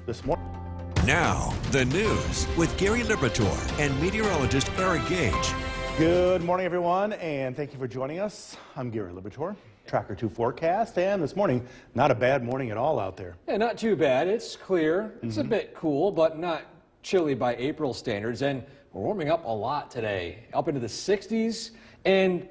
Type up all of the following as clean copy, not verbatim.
This morning. Now, the news with Gary Liberatore and meteorologist Eric Gage. Good morning, everyone, and thank you for joining us. I'm Gary Liberatore. Tracker 2 forecast, and this morning, not a bad morning at all out there. Yeah, not too bad. It's clear. It's a bit cool, but not chilly by April standards, and we're warming up a lot today, up into the 60s, and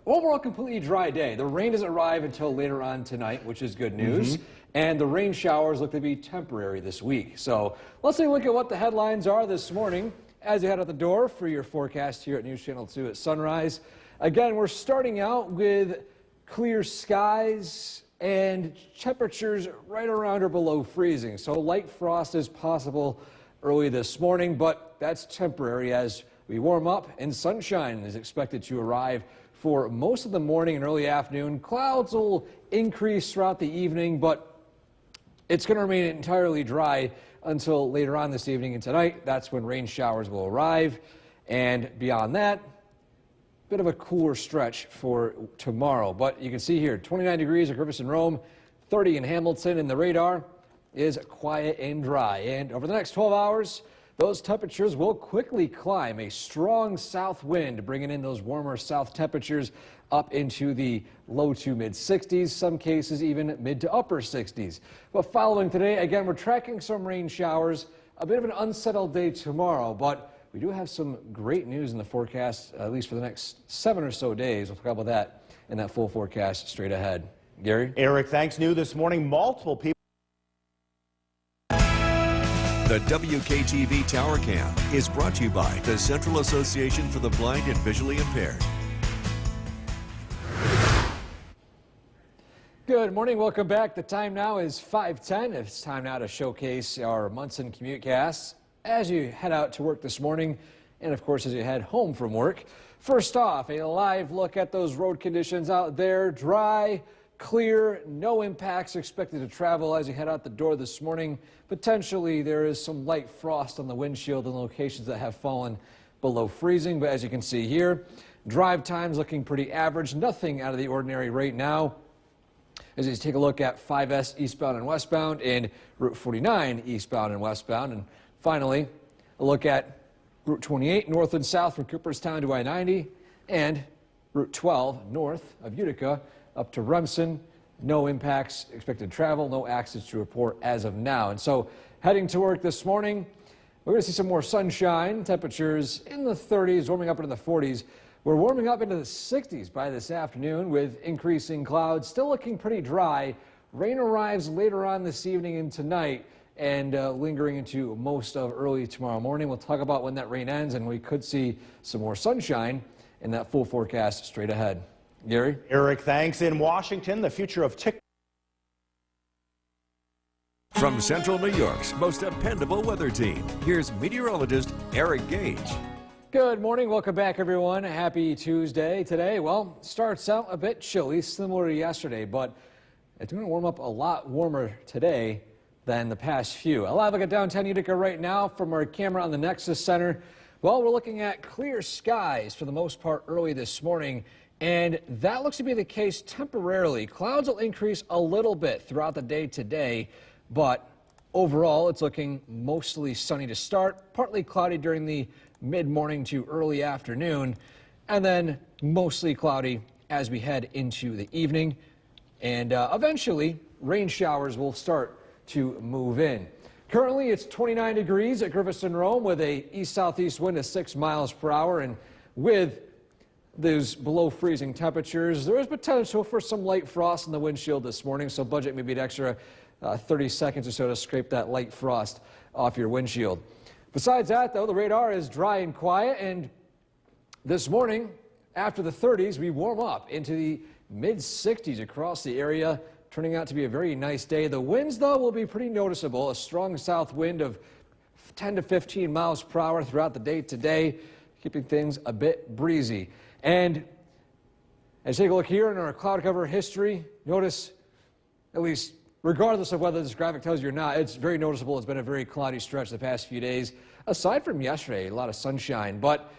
overall completely dry day. The rain doesn't arrive until later on tonight, which is good news. And the rain showers look to be temporary this week. So let's take a look at what the headlines are this morning as you head out the door for your forecast here at News Channel 2 at sunrise. Again, we're starting out with clear skies and temperatures right around or below freezing. So light frost is possible early this morning, but that's temporary as we warm up, and sunshine is expected to arrive for most of the morning and early afternoon. Clouds will increase throughout the evening, but it's going to remain entirely dry until later on this evening and tonight. That's when rain showers will arrive. And beyond that, bit of a cooler stretch for tomorrow. But you can see here, 29 degrees at Griffith and Rome, 30 in Hamilton, and the radar is quiet and dry. And over the next 12 hours, those temperatures will quickly climb. A strong south wind bringing in those warmer south temperatures up into the low to mid 60s, some cases even mid to upper 60s. But following today, again, we're tracking some rain showers, a bit of an unsettled day tomorrow, but we do have some great news in the forecast, at least for the next 7 or so days. We'll talk about that in that full forecast straight ahead. Gary? Eric, thanks. New this morning, multiple people. The WKTV Tower Cam is brought to you by the Central Association for the Blind and Visually Impaired. Good morning, welcome back. The time now is 5:10. It's time now to showcase our Munson CommuteCast as you head out to work this morning, and of course as you head home from work. First off, a live look at those road conditions out there. Dry, clear, no impacts expected to travel as you head out the door this morning. Potentially there is some light frost on the windshield in locations that have fallen below freezing, but as you can see here, drive times looking pretty average, nothing out of the ordinary right now. As you take a look at 5S eastbound and westbound and Route 49 eastbound and westbound. And finally, a look at Route 28 north and south from Cooperstown to I-90 and Route 12 north of Utica up to Remsen. No impacts expected to travel, no accidents to report as of now. And so heading to work this morning, we're going to see some more sunshine, temperatures in the 30s, warming up into the 40s. We're warming up into the 60s by this afternoon with increasing clouds, still looking pretty dry. Rain arrives later on this evening and tonight and lingering into most of early tomorrow morning. We'll talk about when that rain ends, and we could see some more sunshine in that full forecast straight ahead. Gary? Eric, thanks. In Washington, the future of TikTok. From Central New York's most dependable weather team, here's meteorologist Eric Gage. Good morning. Welcome back, everyone. Happy Tuesday today. Well, starts out a bit chilly, similar to yesterday, but it's going to warm up a lot warmer today than the past few. I'll have a look at downtown Utica right now from our camera on the Nexus Center. Well, we're looking at clear skies for the most part early this morning, and that looks to be the case temporarily. Clouds will increase a little bit throughout the day today, but overall it's looking mostly sunny to start, partly cloudy during the mid-morning to early afternoon, and then mostly cloudy as we head into the evening. And eventually, rain showers will start to move in. Currently, it's 29 degrees at Griffith and Rome with a east-southeast wind of 6 miles per hour. And with those below freezing temperatures, there is potential for some light frost in the windshield this morning, so budget maybe an extra 30 seconds or so to scrape that light frost off your windshield. Besides that, though, the radar is dry and quiet, and this morning, after the 30s, we warm up into the mid-60s across the area, turning out to be a very nice day. The winds, though, will be pretty noticeable. A strong south wind of 10 to 15 miles per hour throughout the day today, keeping things a bit breezy. And as you take a look here in our cloud cover history, notice, at least regardless of whether this graphic tells you or not, it's very noticeable. It's been a very cloudy stretch the past few days. Aside from yesterday, a lot of sunshine. But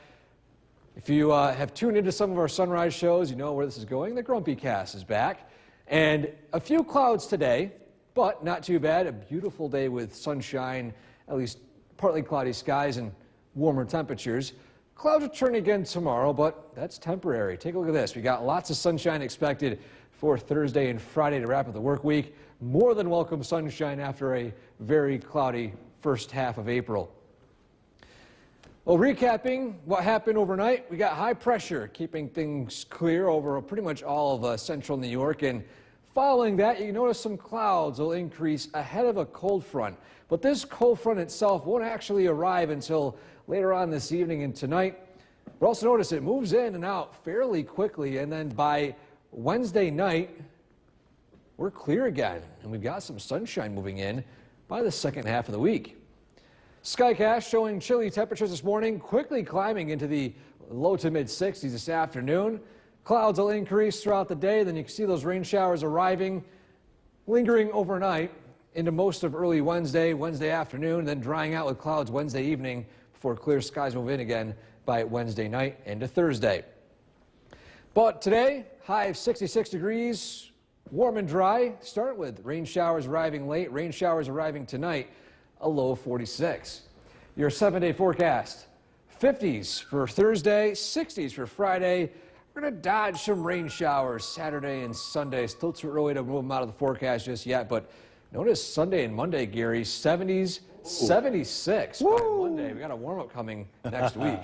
if you have tuned into some of our sunrise shows, you know where this is going. The Grumpy Cast is back. And a few clouds today, but not too bad. A beautiful day with sunshine, at least partly cloudy skies and warmer temperatures. Clouds will turn again tomorrow, but that's temporary. Take a look at this. We got lots of sunshine expected for Thursday and Friday to wrap up the work week. More than welcome sunshine after a very cloudy first half of April. Well, recapping what happened overnight, we got high pressure keeping things clear over pretty much all of central New York. And following that, you notice some clouds will increase ahead of a cold front. But this cold front itself won't actually arrive until later on this evening and tonight. But also notice it moves in and out fairly quickly. And then by Wednesday night, we're clear again. And we've got some sunshine moving in by the second half of the week. Skycast showing chilly temperatures this morning, quickly climbing into the low to mid 60s this afternoon. Clouds will increase throughout the day, then you can see those rain showers arriving, lingering overnight into most of early Wednesday afternoon, then drying out with clouds Wednesday evening before clear skies move in again by Wednesday night into Thursday. But today, high of 66 degrees, warm and dry. Start with rain showers arriving late, rain showers arriving tonight. A low of 46. Your 7-day forecast. 50s for Thursday, 60s for Friday. We're going to dodge some rain showers Saturday and Sunday. Still too early to move them out of the forecast just yet, but notice Sunday and Monday, Gary, 70s, 76 by Monday. We got a warm-up coming next week.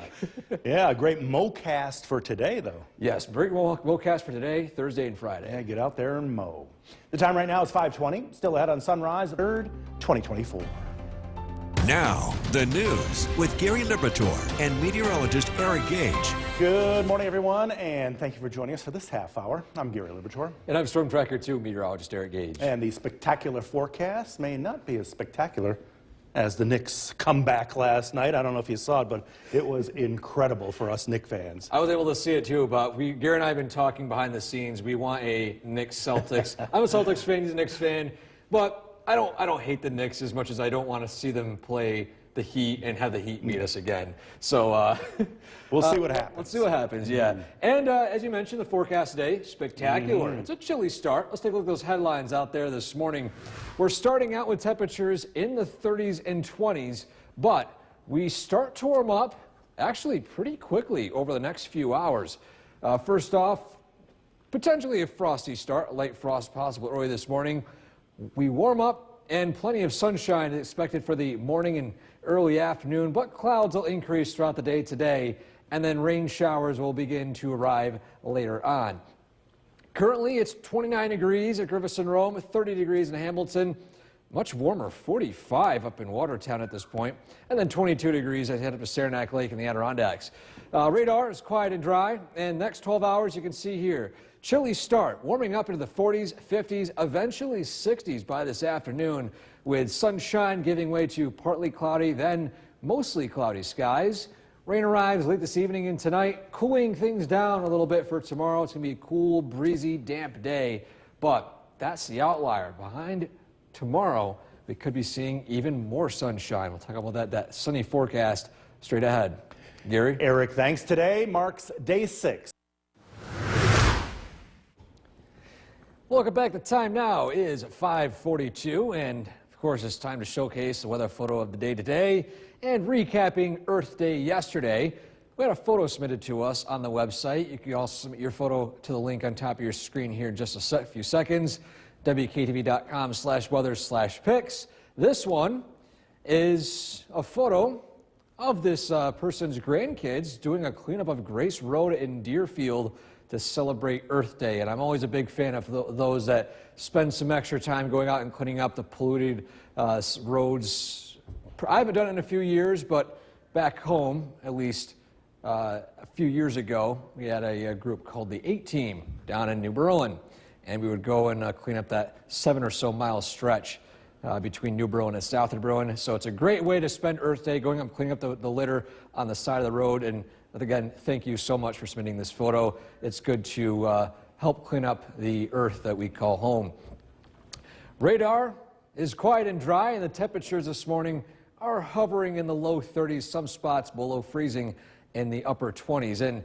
Yeah, a great mowcast for today, though. Yes, great mowcast for today, Thursday and Friday. Yeah, get out there and mow. The time right now is 5:20. Still ahead on Sunrise, 3rd, 2024. Now, the news with Gary Liberatore and meteorologist Eric Gage. Good morning, everyone, and thank you for joining us for this half hour. I'm Gary Liberatore. And I'm Storm Tracker 2 meteorologist Eric Gage. And the spectacular forecast may not be as spectacular as the Knicks comeback last night. I don't know if you saw it, but it was incredible for us Knicks fans. I was able to see it too, but Gary and I have been talking behind the scenes. We want a Knicks Celtics. I'm a Celtics fan, he's a Knicks fan, but I don't hate the Knicks as much as I don't want to see them play the Heat and have the Heat meet us again. So we'll see what happens. Let's see what happens, yeah. And as you mentioned, the forecast today, spectacular. It's a chilly start. Let's take a look at those headlines out there this morning. We're starting out with temperatures in the 30s and 20s, but we start to warm up actually pretty quickly over the next few hours. First off, potentially a frosty start, light frost possible early this morning. We warm up and plenty of sunshine is expected for the morning and early afternoon, but clouds will increase throughout the day today, and then rain showers will begin to arrive later on. Currently, it's 29 degrees at Griffith and Rome, 30 degrees in Hamilton, much warmer, 45 up in Watertown at this point, and then 22 degrees as I head up to Saranac Lake in the Adirondacks. Radar is quiet and dry, and next 12 hours you can see here. Chilly start, warming up into the 40s, 50s, eventually 60s by this afternoon, with sunshine giving way to partly cloudy, then mostly cloudy skies. Rain arrives late this evening and tonight, cooling things down a little bit for tomorrow. It's going to be a cool, breezy, damp day, but that's the outlier. Behind tomorrow, we could be seeing even more sunshine. We'll talk about that sunny forecast straight ahead. Gary? Eric, thanks. Today marks day 6. Welcome back. The time now is 5:42, and of course it's time to showcase the weather photo of the day today and recapping Earth Day yesterday. We had a photo submitted to us on the website. You can also submit your photo to the link on top of your screen here in just a few seconds. WKTV.com/weather/pics. This one is a photo of this person's grandkids doing a cleanup of Grace Road in Deerfield to celebrate Earth Day. And I'm always a big fan of those that spend some extra time going out and cleaning up the polluted roads. I haven't done it in a few years, but back home, at least a few years ago, we had a group called the 8 Team down in New Berlin. And we would go and clean up that 7 or so mile stretch between New Berlin and South New Berlin. So it's a great way to spend Earth Day, going up and cleaning up the litter on the side of the road. And again, thank you so much for submitting this photo. It's good to help clean up the earth that we call home. Radar is quiet and dry, and the temperatures this morning are hovering in the low 30s, some spots below freezing in the upper 20s. And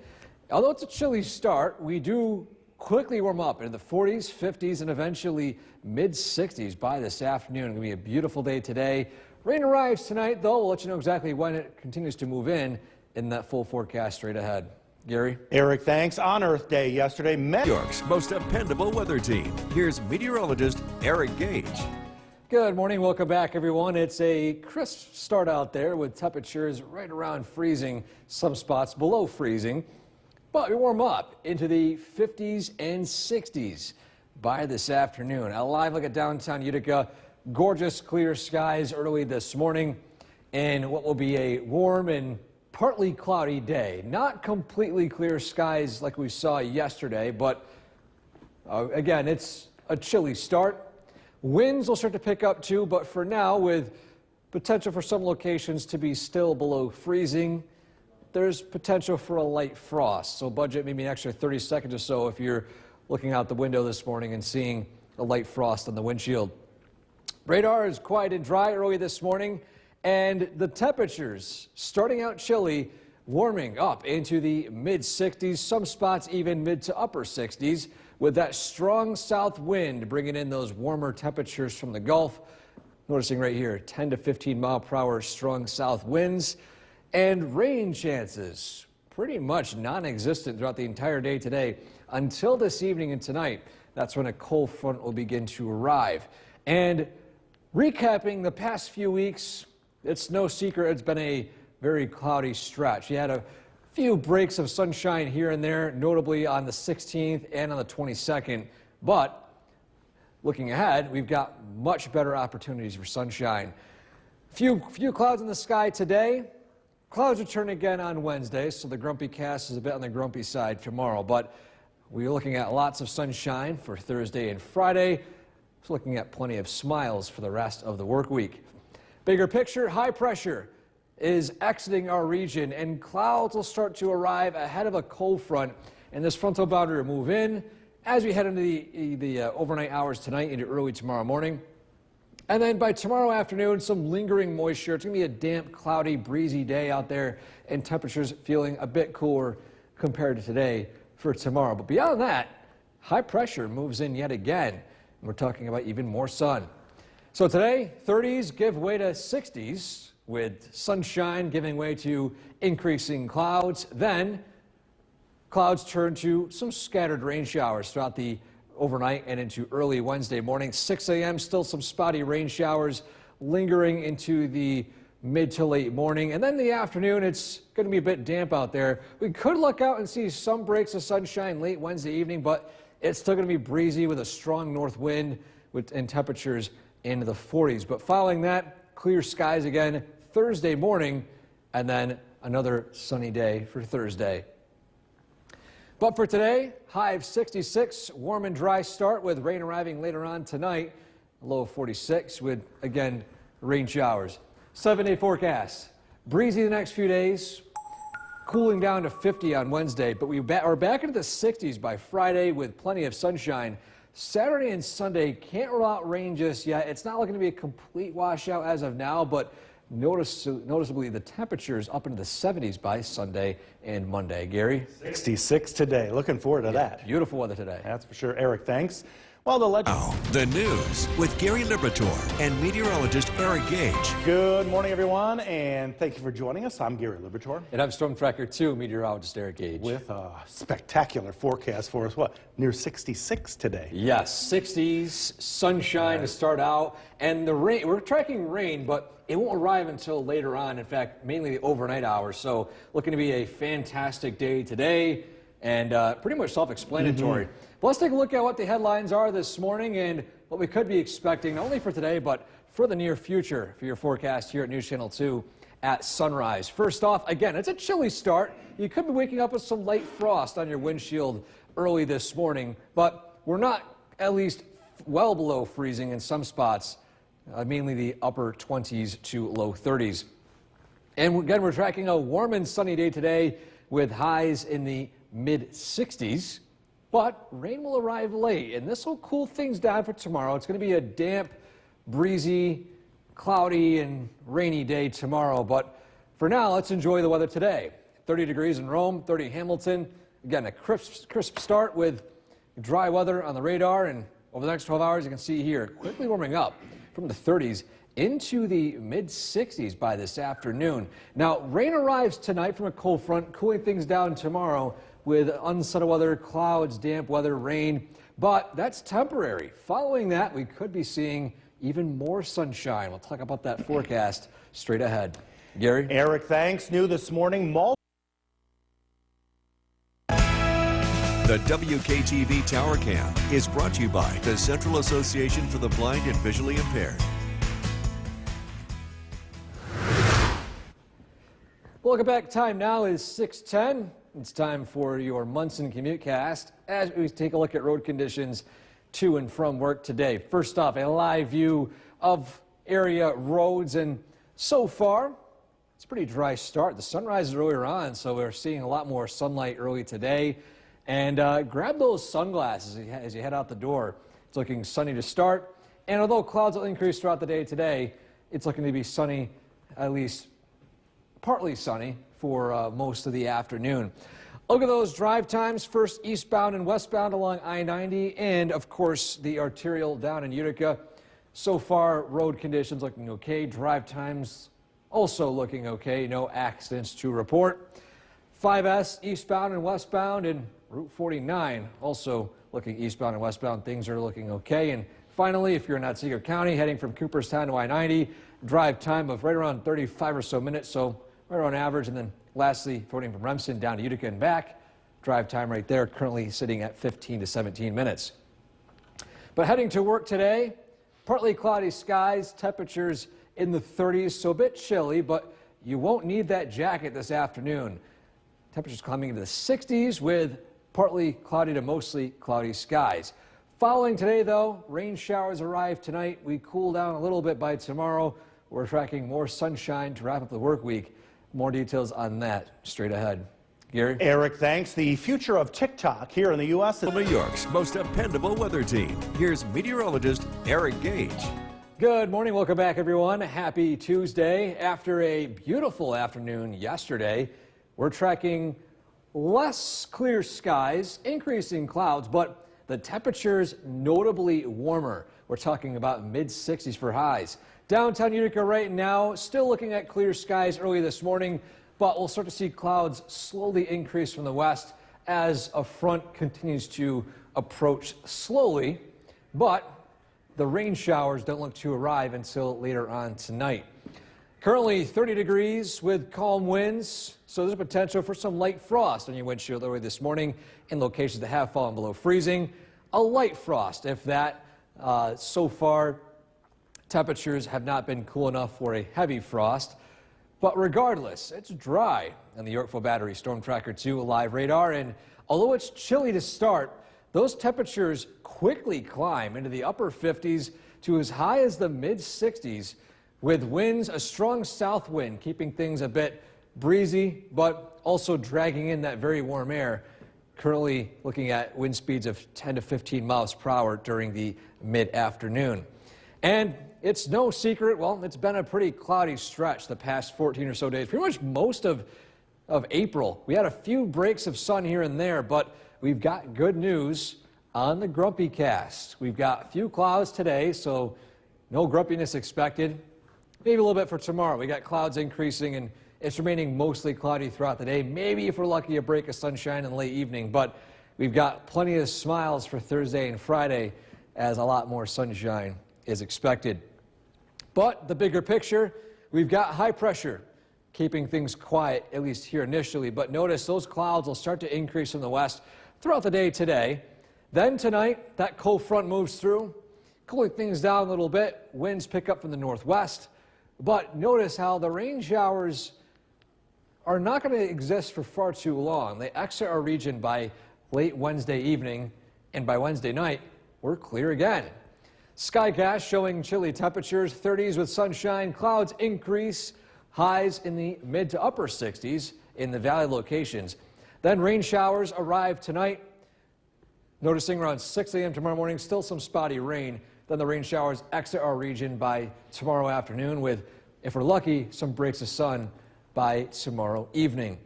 although it's a chilly start, we do quickly warm up into the 40s, 50s, and eventually mid-60s by this afternoon. It's going to be a beautiful day today. Rain arrives tonight, though. We'll let you know exactly when it continues to move in that full forecast straight ahead. Gary? Eric, thanks. On Earth Day yesterday, New York's most dependable weather team. Here's meteorologist Eric Gage. Good morning. Welcome back, everyone. It's a crisp start out there with temperatures right around freezing, some spots below freezing. But we warm up into the 50s and 60s by this afternoon. A live look at downtown Utica. Gorgeous clear skies early this morning and what will be a warm and partly cloudy day. Not completely clear skies like we saw yesterday, but again, it's a chilly start. Winds will start to pick up too, but for now, with potential for some locations to be still below freezing, there's potential for a light frost. So budget maybe an extra 30 seconds or so if you're looking out the window this morning and seeing a light frost on the windshield. Radar is quiet and dry early this morning, and the temperatures starting out chilly, warming up into the mid-60s, some spots even mid to upper 60s, with that strong south wind bringing in those warmer temperatures from the Gulf. Noticing right here, 10 to 15 mile per hour strong south winds, and rain chances pretty much non-existent throughout the entire day today until this evening and tonight. That's when a cold front will begin to arrive. And recapping the past few weeks, it's no secret it's been a very cloudy stretch. You had a few breaks of sunshine here and there, notably on the 16th and on the 22nd. But looking ahead, we've got much better opportunities for sunshine. Few clouds in the sky today. Clouds return again on Wednesday, so the grumpy cast is a bit on the grumpy side tomorrow. But we're looking at lots of sunshine for Thursday and Friday. So looking at plenty of smiles for the rest of the work week. Bigger picture, high pressure is exiting our region, and clouds will start to arrive ahead of a cold front, and this frontal boundary will move in as we head into the overnight hours tonight into early tomorrow morning. And then by tomorrow afternoon, some lingering moisture. It's going to be a damp, cloudy, breezy day out there, and temperatures feeling a bit cooler compared to today for tomorrow. But beyond that, high pressure moves in yet again, and we're talking about even more sun. So today, 30s give way to 60s, with sunshine giving way to increasing clouds. Then clouds turn to some scattered rain showers throughout the overnight and into early Wednesday morning. 6 a.m. still some spotty rain showers lingering into the mid to late morning. And then the afternoon, it's going to be a bit damp out there. We could look out and see some breaks of sunshine late Wednesday evening, but it's still going to be breezy with a strong north wind and temperatures into the 40s. But following that, clear skies again Thursday morning, and then another sunny day for Thursday. But for today, high of 66, warm and dry start with rain arriving later on tonight, low of 46 with, again, rain showers. 7-day forecast, breezy the next few days, cooling down to 50 on Wednesday, but we are back into the 60s by Friday with plenty of sunshine. Saturday and Sunday, can't rule out rain just yet. It's not looking to be a complete washout as of now, but noticeably the temperatures up into the 70s by Sunday and Monday. Gary? 66 today. Looking forward to that. Beautiful weather today. That's for sure. Eric, thanks. Well, The news with Gary Liberatore and meteorologist Eric Gage. Good morning, everyone, and thank you for joining us. I'm Gary Liberatore. And I'm Storm Tracker 2 meteorologist Eric Gage. With a spectacular forecast for us. What? Near 66 today. Yes, 60s, sunshine to start out, and the rain. We're tracking rain, but it won't arrive until later on. In fact, mainly the overnight hours. So looking to be a fantastic day today, and pretty much self-explanatory. But let's take a look at what the headlines are this morning and what we could be expecting, not only for today, but for the near future for your forecast here at News Channel 2 at sunrise. First off, again, it's a chilly start. You could be waking up with some light frost on your windshield early this morning, but we're not at least well below freezing in some spots, mainly the upper 20s to low 30s. And again, we're tracking a warm and sunny day today with highs in the mid 60s. But rain will arrive late, and this will cool things down for tomorrow. It's going to be a damp, breezy, cloudy, and rainy day tomorrow. But for now, let's enjoy the weather today. 30 degrees in Rome, 30 Hamilton. Again, a crisp start with dry weather on the radar, and over the next 12 hours, you can see here, quickly warming up from the 30s into the mid-60s by this afternoon. Now, rain arrives tonight from a cold front, cooling things down tomorrow with unsettled weather, clouds, damp weather, rain, but that's temporary. Following that, we could be seeing even more sunshine. We'll talk about that forecast straight ahead. Gary? Eric, thanks. New this morning, The WKTV Tower Cam is brought to you by the Central Association for the Blind and Visually Impaired. Welcome back. Time now is 6:10. It's time for your Munson CommuteCast as we take a look at road conditions to and from work today. First off, a live view of area roads, and so far it's a pretty dry start. The sun rises earlier on, so we're seeing a lot more sunlight early today. And grab those sunglasses as you head out the door. It's looking sunny to start, and although clouds will increase throughout the day today, it's looking to be sunny, at least partly sunny, for most of the afternoon. Look at those drive times. First, eastbound and westbound along I-90, and of course the arterial down in Utica. So far, road conditions looking okay. Drive times also looking okay. No accidents to report. 5S eastbound and westbound, and Route 49 also looking eastbound and westbound. Things are looking okay. And finally, if you're in Otsego County heading from Cooperstown to I-90, drive time of right around 35 or so minutes, so right around average. And then lastly, voting from Remsen down to Utica and back, drive time right there currently sitting at 15 to 17 minutes. But heading to work today, partly cloudy skies, temperatures in the 30s, so a bit chilly, but you won't need that jacket this afternoon. Temperatures climbing into the 60s with partly cloudy to mostly cloudy skies. Following today, though, rain showers arrive tonight. We cool down a little bit by tomorrow. We're tracking more sunshine to wrap up the work week. More details on that straight ahead. Gary? Eric, thanks. The future of TikTok here in the U.S. New York's most dependable weather team. Here's meteorologist Eric Gage. Good morning. Welcome back, everyone. Happy Tuesday. After a beautiful afternoon yesterday, we're tracking less clear skies, increasing clouds, but the temperatures notably warmer. We're talking about mid-60s for highs. Downtown Utica right now, still looking at clear skies early this morning, but we'll start to see clouds slowly increase from the west as a front continues to approach slowly, but the rain showers don't look to arrive until later on tonight. Currently 30 degrees with calm winds, so there's a potential for some light frost on your windshield early this morning in locations that have fallen below freezing. A light frost, if that. So far, temperatures have not been cool enough for a heavy frost. But regardless, it's dry on the Yorkville Battery Storm Tracker 2 live radar. And although it's chilly to start, those temperatures quickly climb into the upper 50s to as high as the mid-60s. With winds, a strong south wind, keeping things a bit breezy, but also dragging in that very warm air. Currently looking at wind speeds of 10 to 15 miles per hour during the mid-afternoon. And it's no secret, well, it's been a pretty cloudy stretch the past 14 or so days. Pretty much most of April. We had a few breaks of sun here and there, but we've got good news on the Grumpy Cast. We've got a few clouds today, so no grumpiness expected. Maybe a little bit for tomorrow. We got clouds increasing, and it's remaining mostly cloudy throughout the day. Maybe if we're lucky, a break of sunshine in the late evening, but we've got plenty of smiles for Thursday and Friday as a lot more sunshine is expected. But the bigger picture, we've got high pressure keeping things quiet, at least here initially. But notice those clouds will start to increase from the west throughout the day today. Then tonight, that cold front moves through, cooling things down a little bit. Winds pick up from the northwest. But notice how the rain showers are not going to exist for far too long. They exit our region by late Wednesday evening, and by Wednesday night, we're clear again. Skycast showing chilly temperatures, 30s with sunshine. Clouds increase, highs in the mid to upper 60s in the valley locations. Then rain showers arrive tonight. Noticing around 6 a.m. tomorrow morning, still some spotty rain. Then the rain showers exit our region by tomorrow afternoon with, if we're lucky, some breaks of sun by tomorrow evening.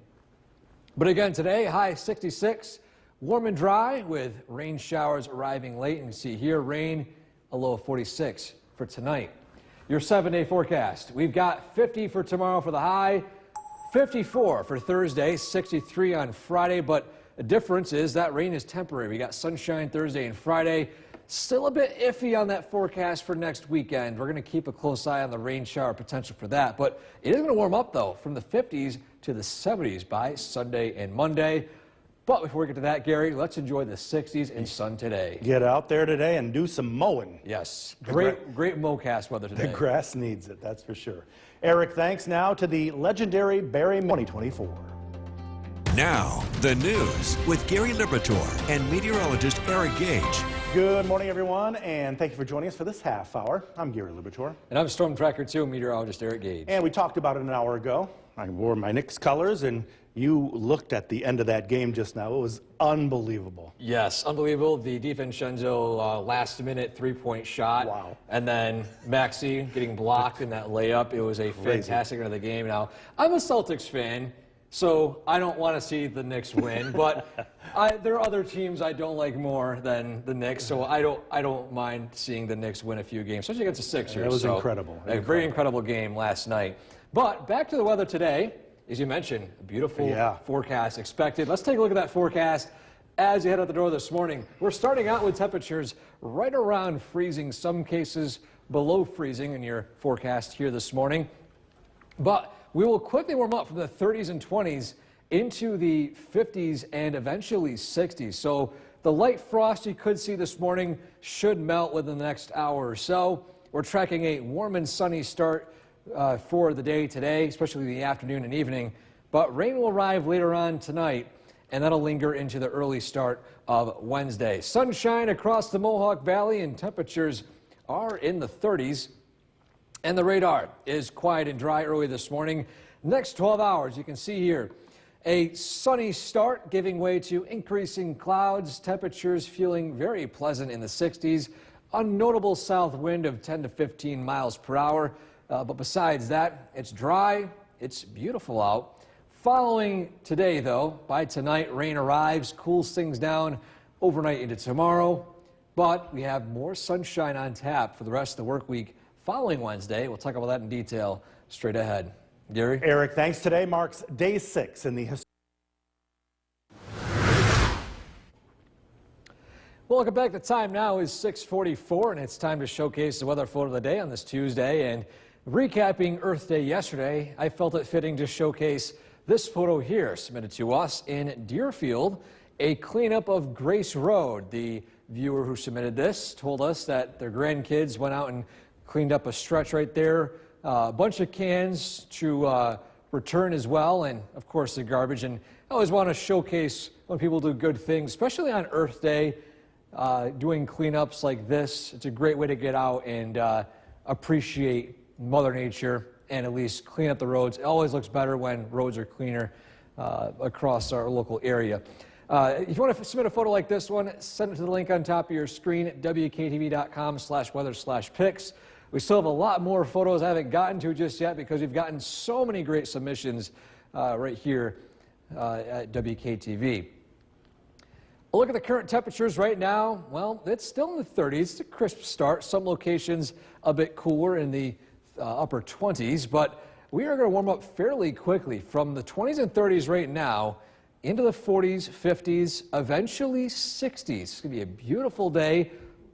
But again, today, high 66 Warm and dry with rain showers arriving late. And you see here rain, a low of 46 for tonight. Your 7-day forecast. We've got 50 for tomorrow for the high, 54 for Thursday, 63 on Friday. But the difference is that rain is temporary. We got sunshine Thursday and Friday. Still a bit iffy on that forecast for next weekend. We're going to keep a close eye on the rain shower potential for that. But it is going to warm up, though, from the 50s to the 70s by Sunday and Monday. But before we get to that, Gary, let's enjoy the 60s and sun today. Get out there today and do some mowing. Yes, great mowcast weather today. The grass needs it, that's for sure. Eric, thanks. Now to the legendary Barry 2024. Now, the news with Gary Liberatore and meteorologist Eric Gage. Good morning, everyone, and thank you for joining us for this half hour. I'm Gary Liberatore. And I'm Storm Tracker 2 meteorologist Eric Gage. And we talked about it an hour ago. I wore my Knicks colors, and you looked at the end of that game just now. It was unbelievable. Yes, unbelievable. The DiVincenzo last-minute three-point shot. Wow. And then Maxey getting blocked in that layup. It was a fantastic end of the game. Now, I'm a Celtics fan, so I don't want to see the Knicks win, but there are other teams I don't like more than the Knicks, so I don't mind seeing the Knicks win a few games, especially against the Sixers. It was incredible. A very incredible game last night. But back to the weather today. As you mentioned, a beautiful forecast expected. Let's take a look at that forecast as you head out the door this morning. We're starting out with temperatures right around freezing, some cases below freezing in your forecast here this morning. But we will quickly warm up from the 30s and 20s into the 50s and eventually 60s. So the light frost you could see this morning should melt within the next hour or so. We're tracking a warm and sunny start for the day today, especially the afternoon and evening. But rain will arrive later on tonight, and that'll linger into the early start of Wednesday. Sunshine across the Mohawk Valley, and temperatures are in the 30s. And the radar is quiet and dry early this morning. Next 12 hours, you can see here, a sunny start giving way to increasing clouds, temperatures feeling very pleasant in the 60s, a notable south wind of 10 to 15 miles per hour. But besides that, it's dry, it's beautiful out. Following today, though, by tonight, rain arrives, cools things down overnight into tomorrow. But we have more sunshine on tap for the rest of the work week following Wednesday. We'll talk about that in detail straight ahead. Gary? Eric, thanks. Today marks day 6 in the history. Welcome back. The time now is 6:44, and it's time to showcase the weather photo of the day on this Tuesday. And recapping Earth Day yesterday, I felt it fitting to showcase this photo here, submitted to us in Deerfield, a cleanup of Grace Road. The viewer who submitted this told us that their grandkids went out and cleaned up a stretch right there, a bunch of cans to return as well, and of course the garbage. And I always want to showcase when people do good things, especially on Earth Day, doing cleanups like this. It's a great way to get out and appreciate Mother Nature and at least clean up the roads. It always looks better when roads are cleaner across our local area. If you want to submit a photo like this one, send it to the link on top of your screen at wktv.com/weather/pics. We still have a lot more photos I haven't gotten to just yet because we've gotten so many great submissions right here at WKTV. A look at the current temperatures right now. Well, it's still in the 30s. It's a crisp start. Some locations a bit cooler in the upper 20s, but we are going to warm up fairly quickly from the 20s and 30s right now into the 40s, 50s, eventually 60s. It's going to be a beautiful day,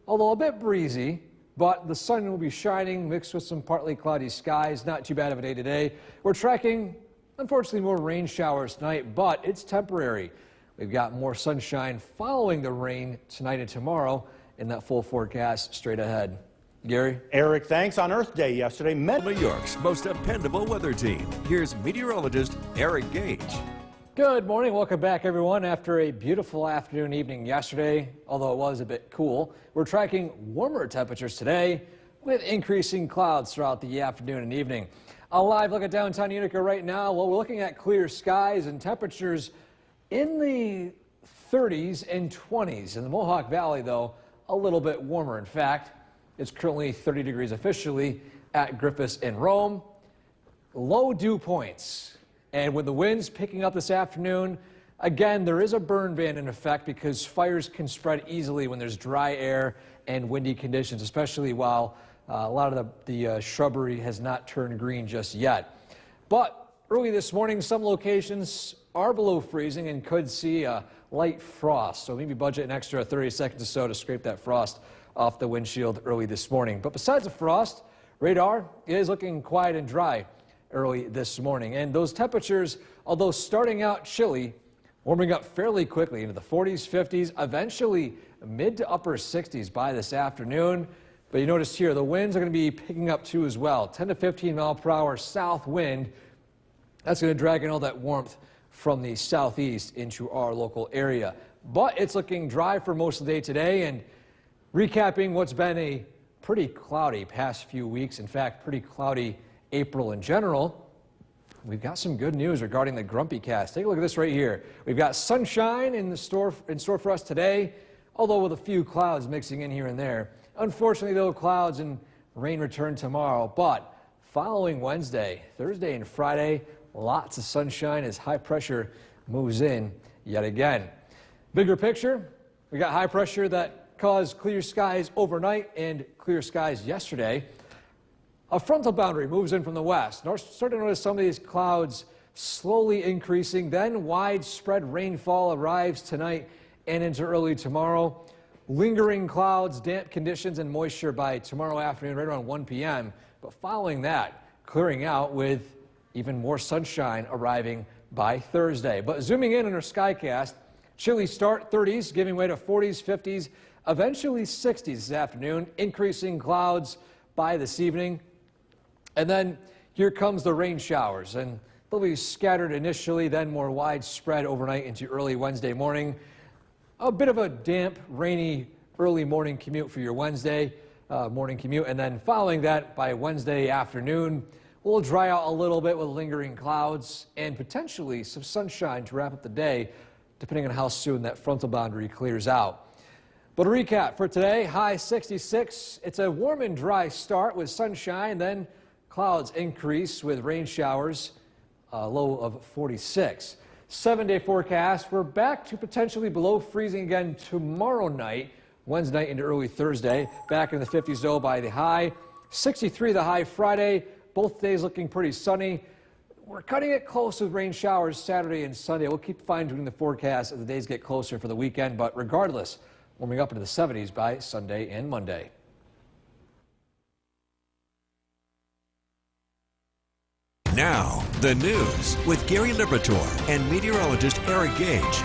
although a bit breezy, but the sun will be shining mixed with some partly cloudy skies. Not too bad of a day today. We're tracking, unfortunately, more rain showers tonight, but it's temporary. We've got more sunshine following the rain tonight and tomorrow in that full forecast straight ahead. Gary? Eric, thanks. On Earth Day yesterday, New York's most dependable weather team. Here's meteorologist Eric Gage. Good morning. Welcome back, everyone. After a beautiful afternoon evening yesterday, although it was a bit cool, we're tracking warmer temperatures today with increasing clouds throughout the afternoon and evening. A live look at downtown Utica right now. Well, we're looking at clear skies and temperatures in the 30s and 20s. In the Mohawk Valley, though, a little bit warmer. In fact, it's currently 30 degrees officially at Griffiths and Rome. Low dew points. And with the winds picking up this afternoon, Again, there is a burn ban in effect because fires can spread easily when there's dry air and windy conditions, especially while a lot of the shrubbery has not turned green just yet. But early this morning, some locations are below freezing and could see a light frost. So maybe budget an extra 30 seconds or so to scrape that frost off the windshield early this morning. But besides the frost, radar is looking quiet and dry early this morning. And those temperatures, although starting out chilly, warming up fairly quickly into the 40s, 50s, eventually mid to upper 60s by this afternoon. But you notice here, the winds are going to be picking up too as well. 10 to 15 mile per hour south wind. That's going to drag in all that warmth from the southeast into our local area. But it's looking dry for most of the day today. And recapping what's been a pretty cloudy past few weeks, in fact, pretty cloudy April in general, we've got some good news regarding the grumpy cast. Take a look at this right here. We've got sunshine in store for us today, although with a few clouds mixing in here and there. Unfortunately, though, clouds and rain return tomorrow. But following Wednesday, Thursday, and Friday, lots of sunshine as high pressure moves in yet again. Bigger picture, we got high pressure that caused clear skies overnight and clear skies yesterday. A frontal boundary moves in from the west. Starting to notice some of these clouds slowly increasing. Then widespread rainfall arrives tonight and into early tomorrow. Lingering clouds, damp conditions, and moisture by tomorrow afternoon, right around 1 p.m. But following that, clearing out with even more sunshine arriving by Thursday. But zooming in on our skycast, chilly start, 30s, giving way to 40s, 50s, eventually 60s this afternoon, increasing clouds by this evening. And then here comes the rain showers, and they'll be scattered initially, then more widespread overnight into early Wednesday morning. A bit of a damp, rainy early morning commute for your Wednesday morning commute, and then following that by Wednesday afternoon, we'll dry out a little bit with lingering clouds and potentially some sunshine to wrap up the day, depending on how soon that frontal boundary clears out. But a recap for today, high 66. It's a warm and dry start with sunshine, then clouds increase with rain showers, a low of 46. 7-day forecast, we're back to potentially below freezing again tomorrow night, Wednesday night into early Thursday. Back in the 50s though by the high. 63 the high Friday, both days looking pretty sunny. We're cutting it close with rain showers Saturday and Sunday. We'll keep fine-tuning the forecast as the days get closer for the weekend, but regardless, warming up into the 70s by Sunday and Monday. Now, the news with Gary Liberatore and meteorologist Eric Gage.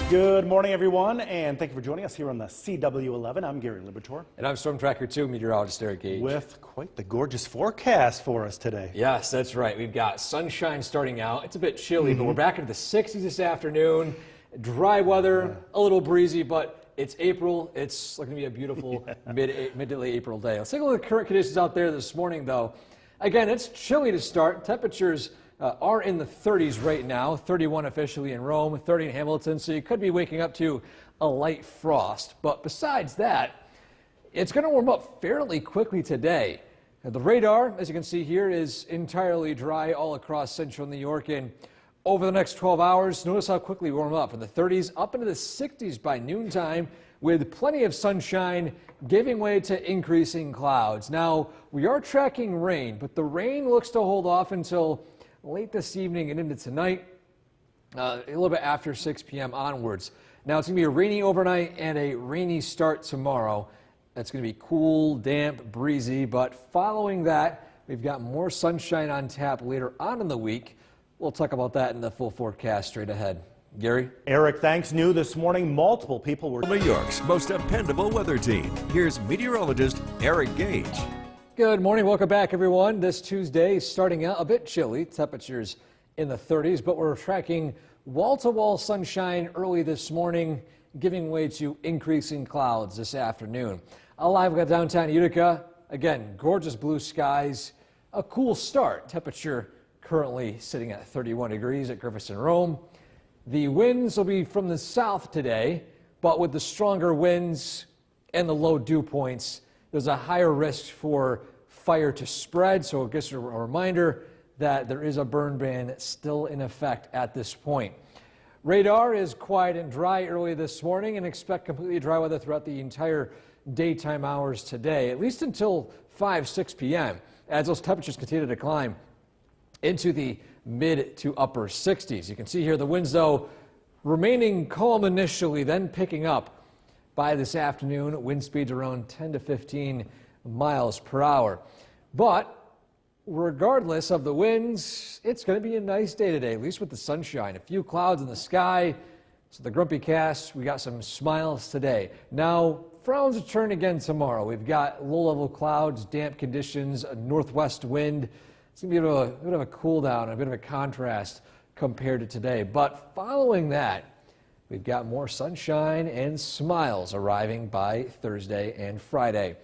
Good morning, everyone, and thank you for joining us here on the CW11. I'm Gary Liberatore. And I'm Storm Tracker 2 meteorologist Eric Gage. With quite the gorgeous forecast for us today. Yes, that's right. We've got sunshine starting out. It's a bit chilly, but we're back into the 60s this afternoon. Dry weather, a little breezy, but it's April. It's going to be a beautiful mid to late April day. Let's take a look at the current conditions out there this morning, though. Again, it's chilly to start. Temperatures are in the 30s right now, 31 officially in Rome, 30 in Hamilton, so you could be waking up to a light frost. But besides that, it's going to warm up fairly quickly today. The radar, as you can see here, is entirely dry all across central New York. And over the next 12 hours, notice how quickly we warm up from the 30s up into the 60s by noontime, with plenty of sunshine giving way to increasing clouds. Now, we are tracking rain, but the rain looks to hold off until late this evening and into tonight, a little bit after 6 p.m. onwards. Now, it's going to be a rainy overnight and a rainy start tomorrow. It's going to be cool, damp, breezy, but following that, we've got more sunshine on tap later on in the week. We'll talk about that in the full forecast straight ahead. Gary? Eric, thanks. New this morning, multiple people were... New York's most dependable weather team. Here's meteorologist Eric Gage. Good morning. Welcome back, everyone. This Tuesday starting out a bit chilly. Temperatures in the 30s, but we're tracking wall-to-wall sunshine early this morning, giving way to increasing clouds this afternoon. Alive, we've got downtown Utica. Again, gorgeous blue skies. A cool start. Temperature currently sitting at 31 degrees at Griffiths and Rome. The winds will be from the south today, but with the stronger winds and the low dew points, there's a higher risk for fire to spread. So just a reminder that there is a burn ban still in effect at this point. Radar is quiet and dry early this morning, and expect completely dry weather throughout the entire daytime hours today, at least until 6 p.m. as those temperatures continue to climb into the mid to upper 60s. You can see here the winds, though, remaining calm initially, then picking up by this afternoon. Wind speeds around 10 to 15 miles per hour. But regardless of the winds, it's going to be a nice day today, at least with the sunshine. A few clouds in the sky, so the grumpy cast, we got some smiles today. Now, frowns return again tomorrow. We've got low-level clouds, damp conditions, a northwest wind. It's going to be a bit of a cool down, a bit of a contrast compared to today. But following that, we've got more sunshine and smiles arriving by Thursday and Friday.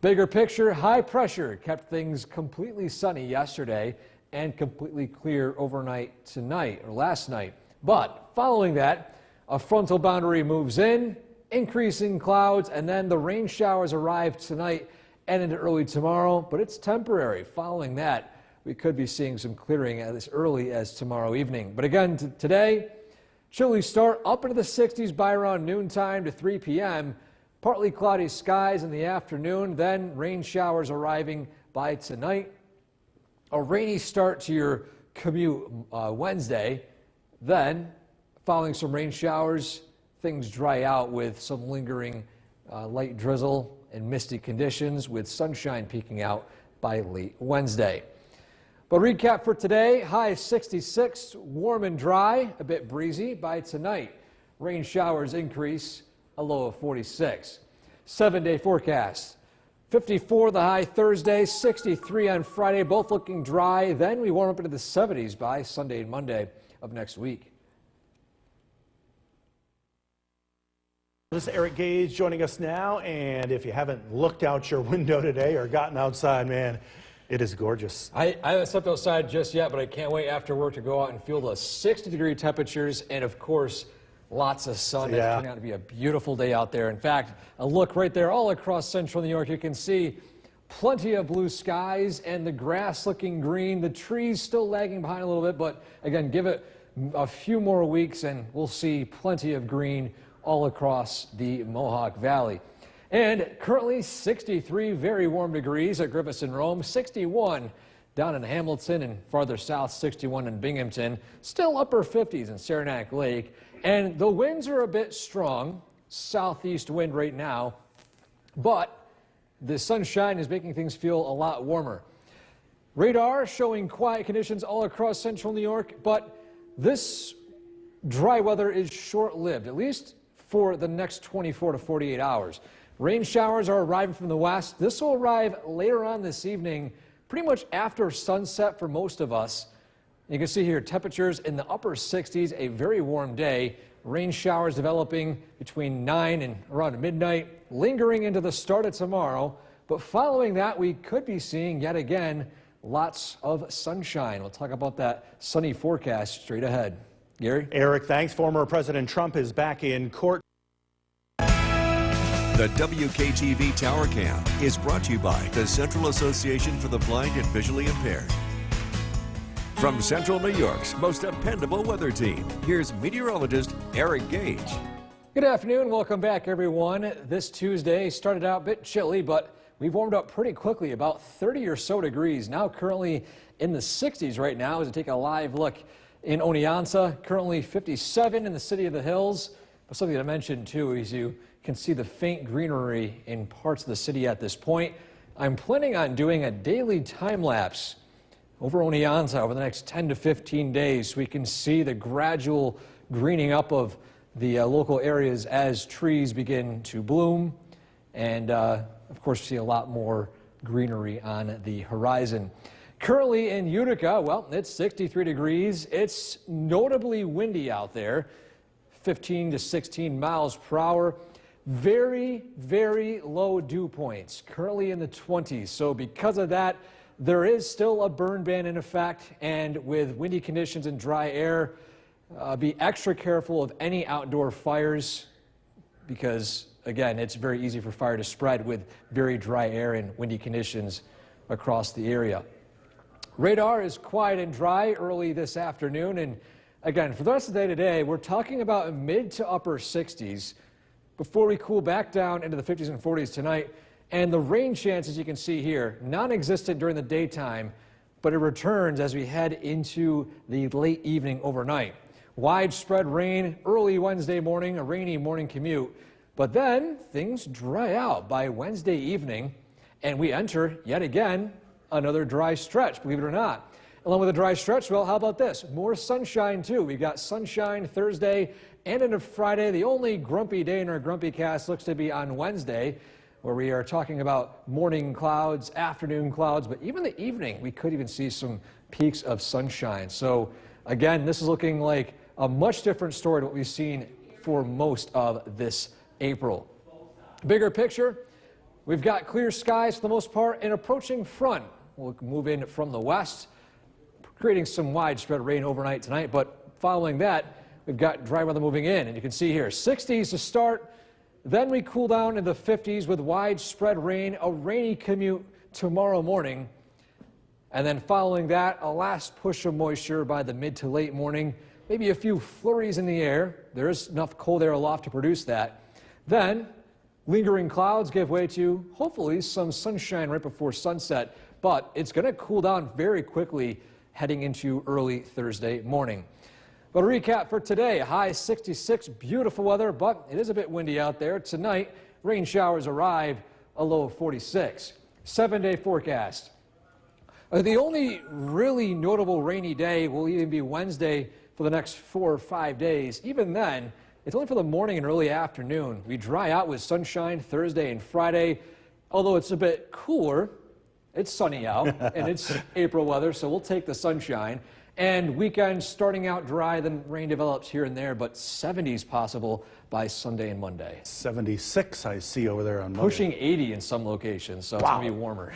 Bigger picture, high pressure kept things completely sunny yesterday and completely clear overnight tonight or last night. But following that, a frontal boundary moves in, increasing clouds, and then the rain showers arrive tonight and into early tomorrow, but it's temporary. Following that, we could be seeing some clearing as early as tomorrow evening. But again, today, chilly start up into the 60s by around noontime to 3 p.m. Partly cloudy skies in the afternoon, then rain showers arriving by tonight. A rainy start to your commute Wednesday. Then, following some rain showers, things dry out with some lingering light drizzle and misty conditions, with sunshine peeking out by late Wednesday. But recap for today, high 66, warm and dry, a bit breezy by tonight. Rain showers increase, a low of 46. 7-day forecast. 54 the high Thursday, 63 on Friday, both looking dry. Then we warm up into the 70s by Sunday and Monday of next week. This is Eric Gage joining us now, and if you haven't looked out your window today or gotten outside, man, it is gorgeous. I haven't stepped outside just yet, but I can't wait after work to go out and feel the 60-degree temperatures and, of course, lots of sun. It's turning out to be a beautiful day out there. In fact, a look right there all across central New York. You can see plenty of blue skies and the grass looking green. The trees still lagging behind a little bit, but again, give it a few more weeks and we'll see plenty of green all across the Mohawk Valley. And currently 63 very warm degrees at Griffiths and Rome, 61 down in Hamilton, and farther south 61 in Binghamton, still upper 50s in Saranac Lake. And the winds are a bit strong, southeast wind right now, but the sunshine is making things feel a lot warmer. Radar showing quiet conditions all across central New York, but this dry weather is short-lived, at least for the next 24 to 48 hours. Rain showers are arriving from the west. This will arrive later on this evening, pretty much after sunset for most of us. You can see here temperatures in the upper 60s, a very warm day. Rain showers developing between 9 and around midnight, lingering into the start of tomorrow. But following that, we could be seeing yet again lots of sunshine. We'll talk about that sunny forecast straight ahead. Gary? Eric, thanks. Former President Trump is back in court. The WKTV Tower Cam is brought to you by the Central Association for the Blind and Visually Impaired. From Central New York's most dependable weather team, here's meteorologist Eric Gage. Good afternoon. Welcome back, everyone. This Tuesday started out a bit chilly, but we've warmed up pretty quickly, about 30 or so degrees. Now currently in the 60s right now as we take a live look in Oneonta. Currently 57 in the City of the Hills. But something to mention, too, is you can see the faint greenery in parts of the city at this point. I'm planning on doing a daily time lapse over Oneonta over the next 10 to 15 days so we can see the gradual greening up of the local areas as trees begin to bloom. And, of course, see a lot more greenery on the horizon. Currently in Utica, well, it's 63 degrees. It's notably windy out there, 15 to 16 miles per hour. Very, very low dew points, currently in the 20s. So because of that, there is still a burn ban in effect, and with windy conditions and dry air, be extra careful of any outdoor fires because, again, it's very easy for fire to spread with very dry air and windy conditions across the area. Radar is quiet and dry early this afternoon, and Again, for the rest of the day today, we're talking about mid to upper 60s before we cool back down into the 50s and 40s tonight. And the rain chance, as you can see here, non-existent during the daytime, but it returns as we head into the late evening overnight. Widespread rain early Wednesday morning, a rainy morning commute. But then things dry out by Wednesday evening, and we enter, yet again, another dry stretch, believe it or not. Along with a dry stretch, well, how about this? More sunshine, too. We've got sunshine Thursday and into Friday. The only grumpy day in our grumpy cast looks to be on Wednesday, where we are talking about morning clouds, afternoon clouds, but even the evening, we could even see some peaks of sunshine. So, again, this is looking like a much different story to what we've seen for most of this April. Bigger picture, we've got clear skies for the most part. An approaching front will move in from the west, creating some widespread rain overnight tonight, but following that, we've got dry weather moving in, and you can see here 60s to start, then we cool down into the 50s with widespread rain, a rainy commute tomorrow morning, and then following that, a last push of moisture by the mid to late morning, maybe a few flurries in the air. There is enough cold air aloft to produce that. Then lingering clouds give way to hopefully some sunshine right before sunset, but it's going to cool down very quickly heading into early Thursday morning. But a recap for today, high 66, beautiful weather, but it is a bit windy out there. Tonight, rain showers arrive, a low of 46. 7-day forecast. The only really notable rainy day will even be Wednesday for the next 4 or 5 days. Even then, it's only for the morning and early afternoon. We dry out with sunshine Thursday and Friday, although it's a bit cooler. It's sunny out, and it's April weather, so we'll take the sunshine. And weekends starting out dry, then rain develops here and there, but 70s possible by Sunday and Monday. 76 I see over there on Monday. Pushing 80 in some locations, so it's going to be warmer.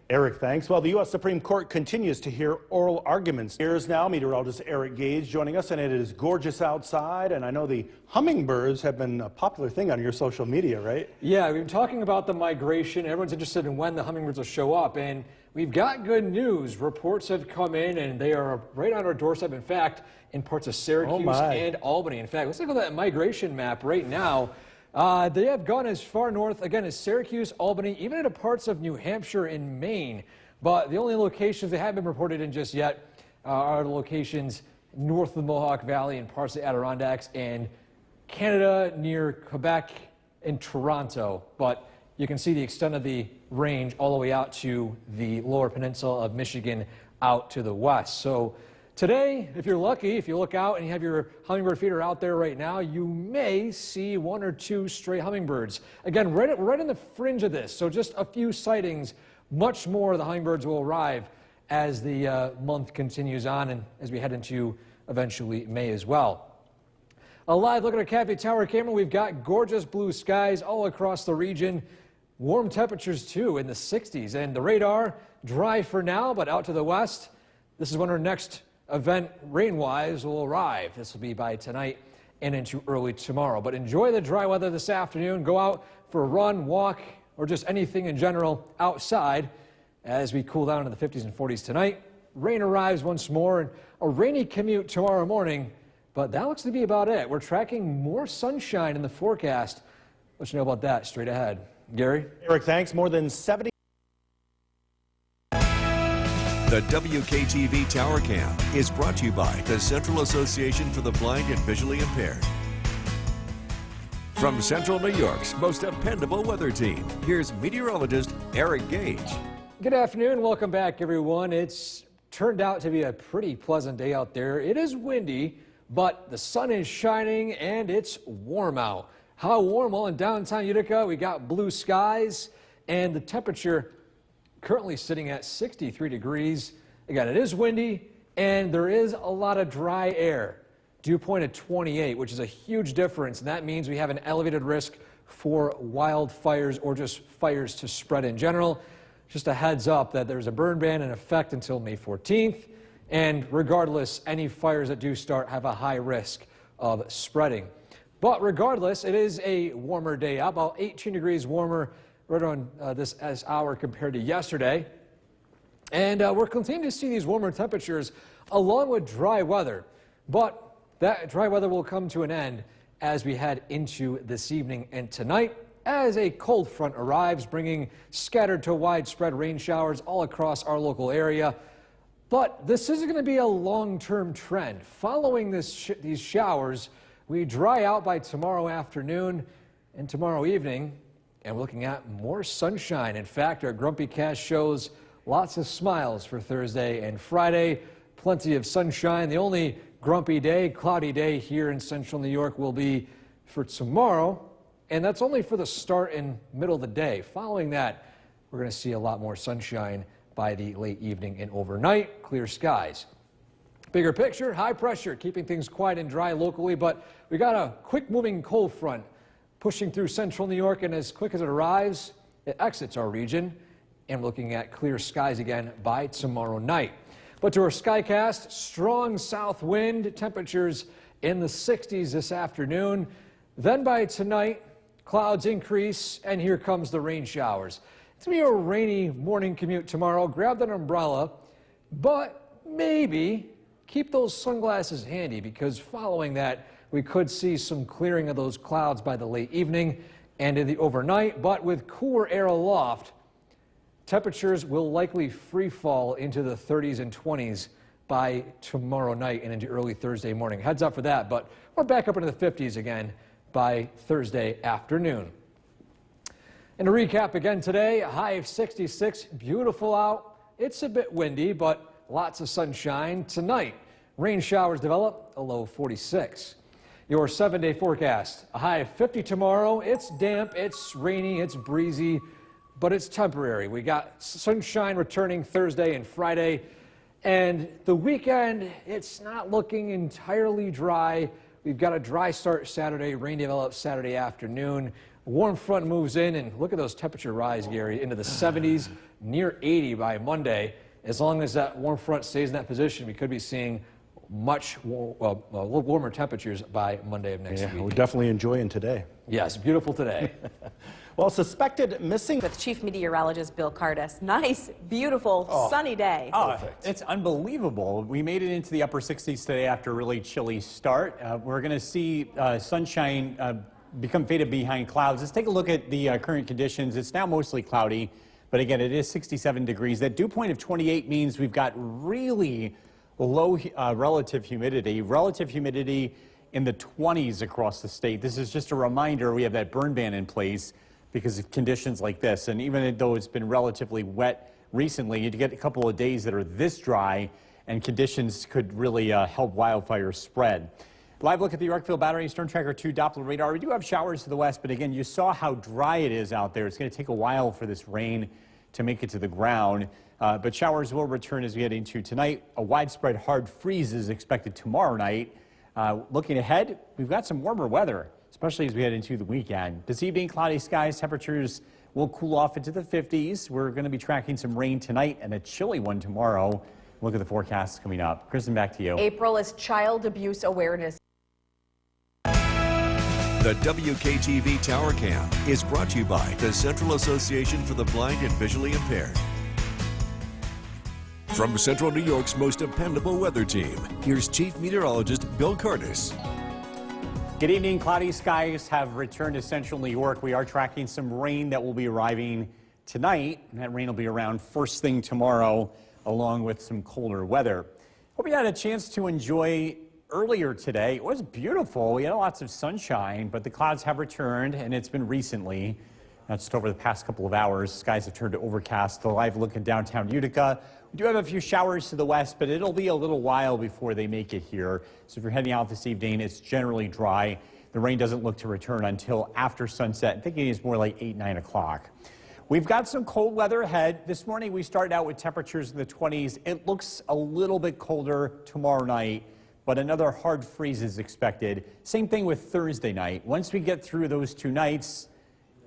Eric, thanks. Well, the U.S. Supreme Court continues to hear oral arguments. Here's now meteorologist Eric Gage joining us, and it is gorgeous outside, and I know the hummingbirds have been a popular thing on your social media, right? Yeah, we've been talking about the migration. Everyone's interested in when the hummingbirds will show up, and we've got good news. Reports have come in, and they are right on our doorstep. In fact, in parts of Syracuse and Albany. In fact, let's look at that migration map right now. They have gone as far north, again, as Syracuse, Albany, even into parts of New Hampshire and Maine. But the only locations they haven't been reported in just yet are the locations north of the Mohawk Valley and parts of the Adirondacks and Canada near Quebec and Toronto. But you can see the extent of the range all the way out to the lower peninsula of Michigan out to the west. So today, if you're lucky, if you look out and you have your hummingbird feeder out there right now, you may see 1 or 2 stray hummingbirds. Again, right in the fringe of this, so just a few sightings. Much more of the hummingbirds will arrive as the month continues on and as we head into eventually May as well. A live look at our Cafe Tower camera. We've got gorgeous blue skies all across the region. Warm temperatures too in the 60s, and the radar dry for now, but out to the west. This is when our next event rain-wise will arrive. This will be by tonight and into early tomorrow. But enjoy the dry weather this afternoon. Go out for a run, walk, or just anything in general outside as we cool down to the 50s and 40s tonight. Rain arrives once more, and a rainy commute tomorrow morning, but that looks to be about it. We're tracking more sunshine in the forecast. Let you know about that straight ahead. Gary? Eric, thanks. More than 70. The WKTV Tower Cam is brought to you by the Central Association for the Blind and Visually Impaired. From Central New York's most dependable weather team, here's meteorologist Eric Gage. Good afternoon. Welcome back, everyone. It's turned out to be a pretty pleasant day out there. It is windy, but the sun is shining and it's warm out. How warm? Well, in downtown Utica, we got blue skies and the temperature currently sitting at 63 degrees. Again, it is windy and there is a lot of dry air. Dew point at 28, which is a huge difference, and that means we have an elevated risk for wildfires or just fires to spread in general. Just a heads up that there's a burn ban in effect until May 14th, and regardless, any fires that do start have a high risk of spreading. But regardless, it is a warmer day, about 18 degrees warmer right on this hour compared to yesterday. And we're continuing to see these warmer temperatures along with dry weather. But that dry weather will come to an end as we head into this evening and tonight, as a cold front arrives, bringing scattered to widespread rain showers all across our local area. But this isn't going to be a long-term trend. Following these showers, we dry out by tomorrow afternoon and tomorrow evening, and we're looking at more sunshine. In fact, our Grumpy Cast shows lots of smiles for Thursday and Friday. Plenty of sunshine. The only grumpy day, cloudy day here in central New York will be for tomorrow, and that's only for the start and middle of the day. Following that, we're going to see a lot more sunshine by the late evening and overnight. Clear skies. Bigger picture, high pressure, keeping things quiet and dry locally, but we got a quick-moving cold front pushing through central New York, and as quick as it arrives, it exits our region, and we're looking at clear skies again by tomorrow night. But to our Skycast, strong south wind, temperatures in the 60s this afternoon. Then by tonight, clouds increase, and here comes the rain showers. It's going to be a rainy morning commute tomorrow. Grab that umbrella, but maybe keep those sunglasses handy, because following that, we could see some clearing of those clouds by the late evening and in the overnight. But with cooler air aloft, temperatures will likely free fall into the 30s and 20s by tomorrow night and into early Thursday morning. Heads up for that, but we're back up into the 50s again by Thursday afternoon. And to recap again today, a high of 66, beautiful out. It's a bit windy, but lots of sunshine. Tonight, rain showers develop, a low of 46. Your 7-day forecast, a high of 50 tomorrow. It's damp, it's rainy, it's breezy, but it's temporary. We got sunshine returning Thursday and Friday, and the weekend, it's not looking entirely dry. We've got a dry start Saturday, rain develops Saturday afternoon. Warm front moves in, and look at those temperature rise, Gary, into the 70s, near 80 by Monday. As long as that warm front stays in that position, we could be seeing warmer temperatures by Monday of next week. We're definitely enjoying today. Yes, beautiful today. Well, suspected missing With Chief Meteorologist Bill Cardis. Nice, beautiful, sunny day. Oh, it's unbelievable. We made it into the upper 60s today after a really chilly start. We're going to see sunshine become faded behind clouds. Let's take a look at the current conditions. It's now mostly cloudy, but again, it is 67 degrees. That dew point of 28 means we've got really low relative humidity. Relative humidity in the 20s across the state. This is just a reminder we have that burn ban in place because of conditions like this. And even though it's been relatively wet recently, you get a couple of days that are this dry, and conditions could really help wildfires spread. Live look at the Yorkville Battery Storm Tracker 2 Doppler radar. We do have showers to the west, but again, you saw how dry it is out there. It's going to take a while for this rain to make it to the ground. But showers will return as we head into tonight. A widespread hard freeze is expected tomorrow night. Looking ahead, we've got some warmer weather, especially as we head into the weekend. This evening, cloudy skies, temperatures will cool off into the 50s. We're going to be tracking some rain tonight and a chilly one tomorrow. Look at the forecasts coming up. Kristen, back to you. April is Child Abuse Awareness. The WKTV Tower Cam is brought to you by the Central Association for the Blind and Visually Impaired. From Central New York's most dependable weather team, here's Chief Meteorologist Bill Cardis. Good evening. Cloudy skies have returned to central New York. We are tracking some rain that will be arriving tonight. And that rain will be around first thing tomorrow, along with some colder weather. Hope you had a chance to enjoy earlier today. It was beautiful. We had lots of sunshine, but the clouds have returned, and it's been recently. That's over the past couple of hours. Skies have turned to overcast. The live look in downtown Utica. We do have a few showers to the west, but it'll be a little while before they make it here. So if you're heading out this evening, it's generally dry. The rain doesn't look to return until after sunset. I'm thinking it's more like 8, 9 o'clock. We've got some cold weather ahead. This morning we started out with temperatures in the 20s. It looks a little bit colder tomorrow night, but another hard freeze is expected. Same thing with Thursday night. Once we get through those 2 nights,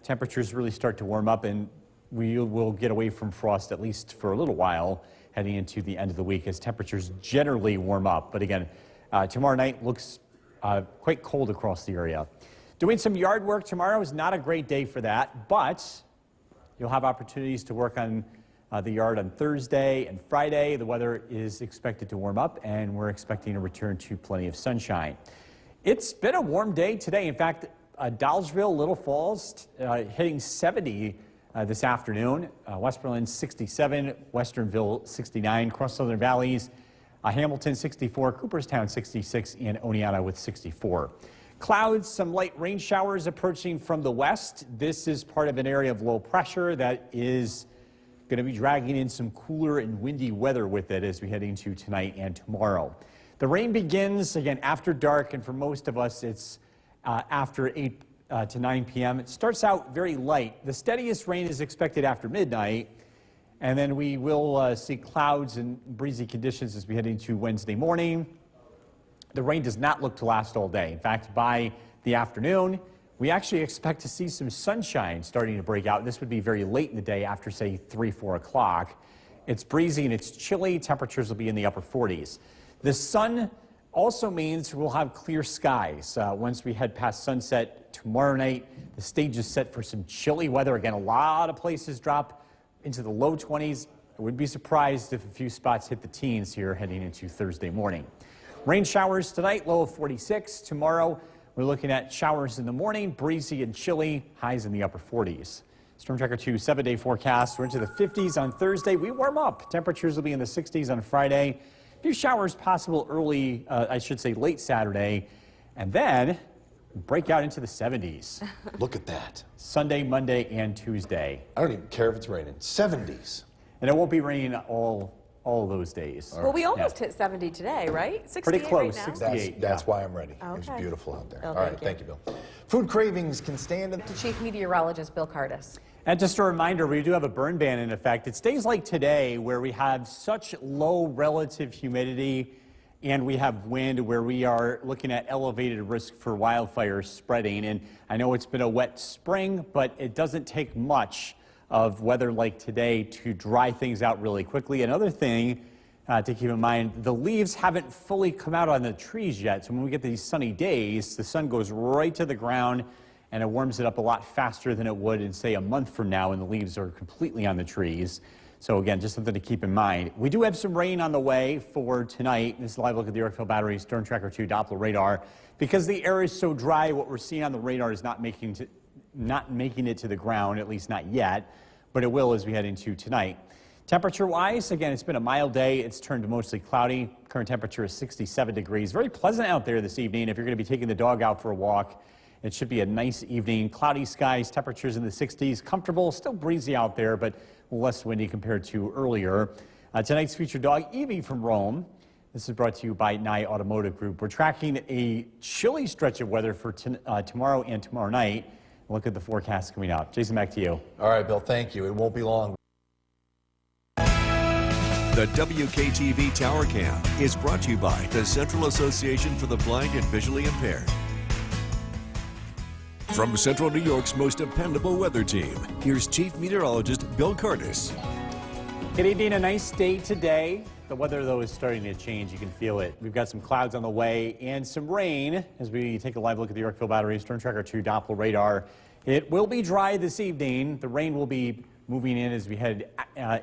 temperatures really start to warm up, and we will get away from frost at least for a little while heading into the end of the week as temperatures generally warm up. But again, tomorrow night looks quite cold across the area. Doing some yard work tomorrow is not a great day for that, but you'll have opportunities to work on the yard on Thursday and Friday. The weather is expected to warm up, and we're expecting a return to plenty of sunshine. It's been a warm day today. In fact, Dolgeville, Little Falls hitting 70 this afternoon. West Berlin 67, Westernville 69, Cross Southern Valleys, Hamilton 64, Cooperstown 66, and Oneonta with 64. Clouds, some light rain showers approaching from the west. This is part of an area of low pressure that is going to be dragging in some cooler and windy weather with it as we head into tonight and tomorrow. The rain begins again after dark, and for most of us it's after 8 to 9 p.m. It starts out very light. The steadiest rain is expected after midnight, and then we will see clouds and breezy conditions as we head into Wednesday morning. The rain does not look to last all day. In fact, by the afternoon, we actually expect to see some sunshine starting to break out. This would be very late in the day after, say, 3, 4 o'clock. It's breezy and it's chilly. Temperatures will be in the upper 40s. The sun also means we'll have clear skies. Once we head past sunset tomorrow night, the stage is set for some chilly weather. Again, a lot of places drop into the low 20s. I would be surprised if a few spots hit the teens here heading into Thursday morning. Rain showers tonight, low of 46. Tomorrow, we're looking at showers in the morning, breezy and chilly, highs in the upper 40s. Storm Tracker 2 7-day forecast. We're into the 50s on Thursday. We warm up. Temperatures will be in the 60s on Friday. A few showers possible early, I should say late Saturday, and then break out into the 70s. Look at that. Sunday, Monday, and Tuesday. I don't even care if it's raining. 70s. And it won't be raining all those days. Well, we almost hit 70 today, right? 68 Pretty close, right now? 68. That's why I'm ready. It's Okay. beautiful out there. Bill, All right, thank thank you, Bill. Food cravings can stand in... To Chief Meteorologist Bill Cardis. And just a reminder, we do have a burn ban in effect. It's days like today where we have such low relative humidity and we have wind where we are looking at elevated risk for wildfires spreading. And I know it's been a wet spring, but it doesn't take much of weather like today to dry things out really quickly. Another thing to keep in mind, the leaves haven't fully come out on the trees yet. So when we get these sunny days, the sun goes right to the ground and it warms it up a lot faster than it would in, say, a month from now when the leaves are completely on the trees. So again, just something to keep in mind. We do have some rain on the way for tonight. This is a live look at the Yorkville Battery Storm Tracker 2 Doppler radar. Because the air is so dry, what we're seeing on the radar is not making it to the ground, at least not yet, but it will as we head into tonight. Temperature-wise, again, it's been a mild day. It's turned mostly cloudy. Current temperature is 67 degrees. Very pleasant out there this evening. If you're going to be taking the dog out for a walk, it should be a nice evening. Cloudy skies, temperatures in the 60s. Comfortable, still breezy out there, but less windy compared to earlier. Tonight's featured dog, Evie from Rome. This is brought to you by Nye Automotive Group. We're tracking a chilly stretch of weather for tomorrow and tomorrow night. Look at the forecast coming up. Jason, back to you. All right, Bill, thank you. It won't be long. The WKTV Tower Cam is brought to you by the Central Association for the Blind and Visually Impaired. From Central New York's most dependable weather team, here's Chief Meteorologist Bill Cardis. Good evening, a nice day today. The weather, though, is starting to change. You can feel it. We've got some clouds on the way and some rain as we take a live look at the Yorkville Battery Storm Tracker 2 Doppler radar. It will be dry this evening. The rain will be moving in as we head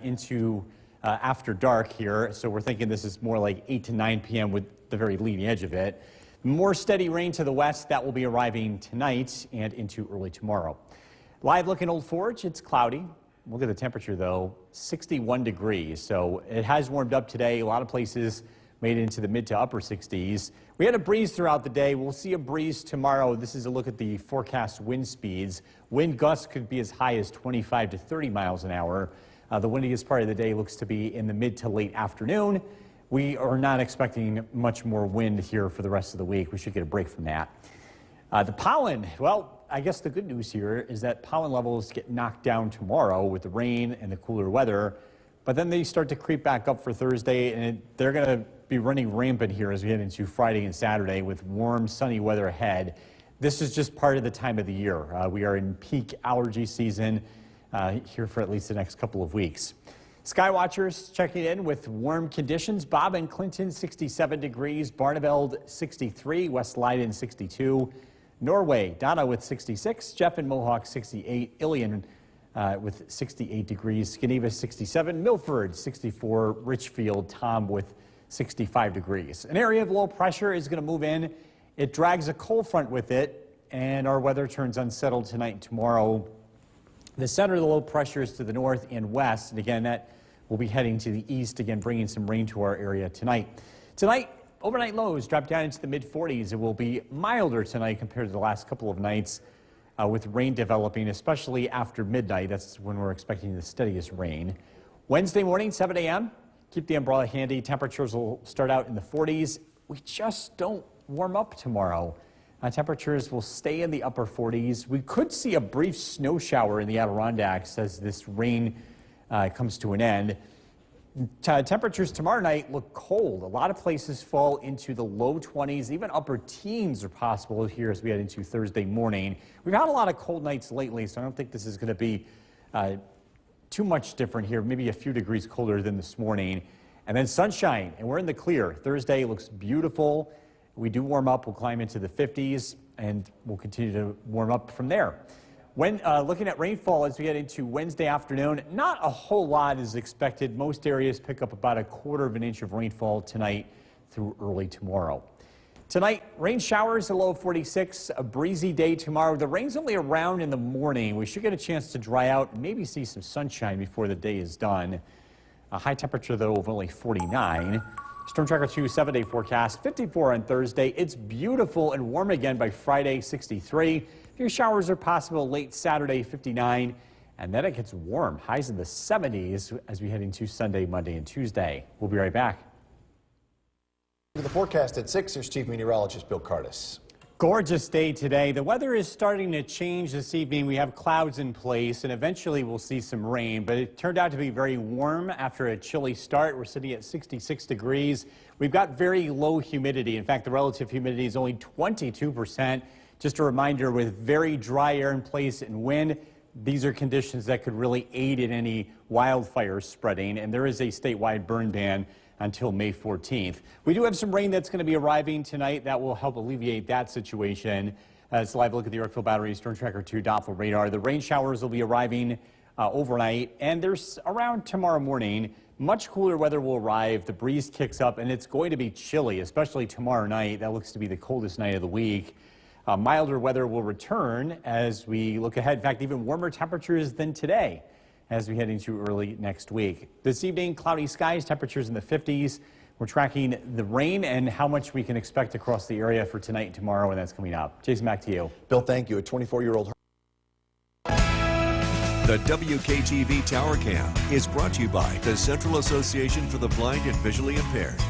into after dark here. So we're thinking this is more like 8 to 9 p.m. with the very leading edge of it. More steady rain to the west. That will be arriving tonight and into early tomorrow. Live look in Old Forge. It's cloudy. Look at the temperature, though, 61 degrees. So it has warmed up today. A lot of places made it into the mid to upper 60s. We had a breeze throughout the day. We'll see a breeze tomorrow. This is a look at the forecast wind speeds. Wind gusts could be as high as 25 to 30 miles an hour. The windiest part of the day looks to be in the mid to late afternoon. We are not expecting much more wind here for the rest of the week. We should get a break from that. The pollen, well, I guess the good news here is that pollen levels get knocked down tomorrow with the rain and the cooler weather, but then they start to creep back up for Thursday, and they're going to be running rampant here as we head into Friday and Saturday with warm, sunny weather ahead. This is just part of the time of the year. We are in peak allergy season here for at least the next couple of weeks. Skywatchers checking in with warm conditions. Bob and Clinton, 67 degrees. Barneveld, 63. West Leiden, 62. Norway, Donna with 66. Jeff and Mohawk, 68. Ilion with 68 degrees. Geneva 67, Milford 64, Richfield, Tom with 65 degrees. An area of low pressure is going to move in. It drags a cold front with it, and our weather turns unsettled tonight and tomorrow. The center of the low pressure is to the north and west, and again, that will be heading to the east, again, bringing some rain to our area tonight. Tonight, overnight lows drop down into the mid-40s. It will be milder tonight compared to the last couple of nights, with rain developing, especially after midnight. That's when we're expecting the steadiest rain. Wednesday morning, 7 a.m., keep the umbrella handy. Temperatures will start out in the 40s. We just don't warm up tomorrow. Temperatures will stay in the upper 40s. We could see a brief snow shower in the Adirondacks as this rain comes to an end. Temperatures tomorrow night look cold. A lot of places fall into the low 20s, even upper teens are possible here as we head into Thursday morning. We've had a lot of cold nights lately, so I don't think this is going to be too much different here, maybe a few degrees colder than this morning. And then sunshine, and we're in the clear. Thursday looks beautiful. We do warm up, we'll climb into the 50s, and we'll continue to warm up from there. When looking at rainfall as we get into Wednesday afternoon, not a whole lot is expected. Most areas pick up about 1/4 inch of rainfall tonight through early tomorrow. Tonight, rain showers, a low of 46, a breezy day tomorrow. The rain's only around in the morning. We should get a chance to dry out and maybe see some sunshine before the day is done. A high temperature, though, of only 49. Storm Tracker 2 7-day forecast, 54 on Thursday. It's beautiful and warm again by Friday, 63. A few showers are possible late Saturday, 59. And then it gets warm, highs in the 70s as we head into Sunday, Monday, and Tuesday. We'll be right back. The forecast at 6, here's Chief Meteorologist Bill Curtis. Gorgeous day today. The weather is starting to change this evening. We have clouds in place, and eventually we'll see some rain, but it turned out to be very warm after a chilly start. We're sitting at 66 degrees. We've got very low humidity. In fact, the relative humidity is only 22%. Just a reminder, with very dry air in place and wind, these are conditions that could really aid in any wildfire spreading, and there is a statewide burn ban until May 14th. We do have some rain that's going to be arriving tonight that will help alleviate that situation. It's a live look at the Yorkville Battery Storm Tracker 2 Doppler radar. The rain showers will be arriving overnight, and there's around tomorrow morning. Much cooler weather will arrive. The breeze kicks up, and it's going to be chilly, especially tomorrow night. That looks to be the coldest night of the week. Milder weather will return as we look ahead. In fact, even warmer temperatures than today as we head into early next week. This evening, cloudy skies, temperatures in the 50s. We're tracking the rain and how much we can expect across the area for tonight and tomorrow, and that's coming up. Jason, back to you. Bill, thank you. A 24-year-old. The WKTV Tower Cam is brought to you by the Central Association for the Blind and Visually Impaired.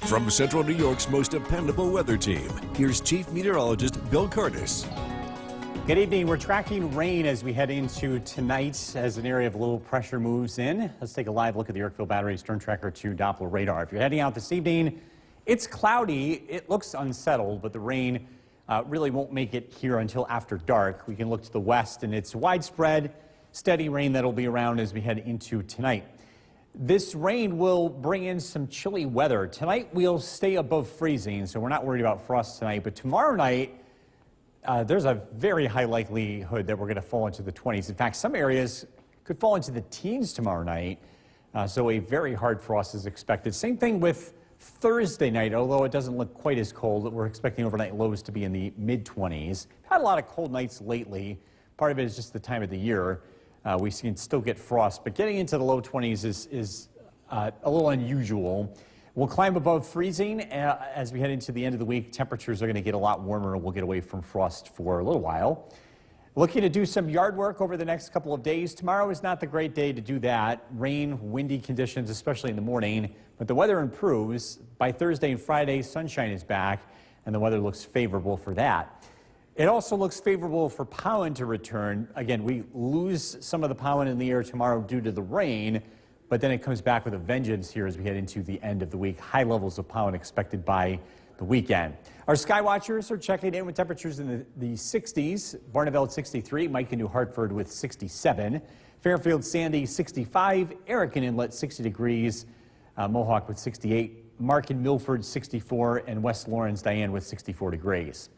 From Central New York's most dependable weather team, here's Chief Meteorologist Bill Curtis. Good evening. We're tracking rain as we head into tonight as an area of low pressure moves in. Let's take a live look at the Yorkville Battery Storm Tracker 2 Doppler radar. If you're heading out this evening, it's cloudy. It looks unsettled, but the rain really won't make it here until after dark. We can look to the west, and it's widespread, steady rain that'll be around as we head into tonight. This rain will bring in some chilly weather. Tonight, we'll stay above freezing, so we're not worried about frost tonight. But tomorrow night, there's a very high likelihood that we're going to fall into the 20s. In fact, some areas could fall into the teens tomorrow night, so a very hard frost is expected. Same thing with Thursday night, although it doesn't look quite as cold. We're expecting overnight lows to be in the mid-20s. Had a lot of cold nights lately. Part of it is just the time of the year. We can still get frost, but getting into the low 20s is a little unusual. We'll climb above freezing as we head into the end of the week. Temperatures are going to get a lot warmer, and we'll get away from frost for a little while. Looking to do some yard work over the next couple of days. Tomorrow is not the great day to do that. Rain, windy conditions, especially in the morning, but the weather improves. By Thursday and Friday, sunshine is back, and the weather looks favorable for that. It also looks favorable for pollen to return. Again, we lose some of the pollen in the air tomorrow due to the rain, but then it comes back with a vengeance here as we head into the end of the week. High levels of pollen expected by the weekend. Our sky watchers are checking in with temperatures in the 60s. Barneveld 63, Mike in New Hartford with 67. Fairfield Sandy 65. Eric in Inlet 60 degrees. Mohawk with 68. Mark in Milford 64. And West Lawrence Diane with 64 degrees.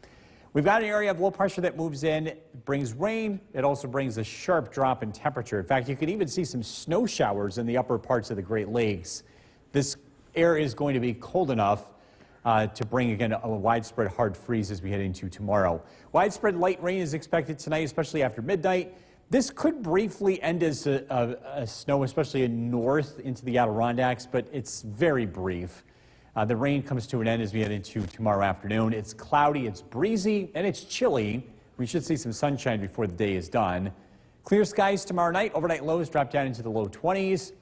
We've got an area of low pressure that moves in, brings rain. It also brings a sharp drop in temperature. In fact, you can even see some snow showers in the upper parts of the Great Lakes. This air is going to be cold enough to bring, again, a widespread hard freeze as we head into tomorrow. Widespread light rain is expected tonight, especially after midnight. This could briefly end as a snow, especially in north into the Adirondacks, but it's very brief. The rain comes to an end as we head into tomorrow afternoon. It's cloudy, it's breezy, and it's chilly. We should see some sunshine before the day is done. Clear skies tomorrow night. Overnight lows drop down into the low 20s.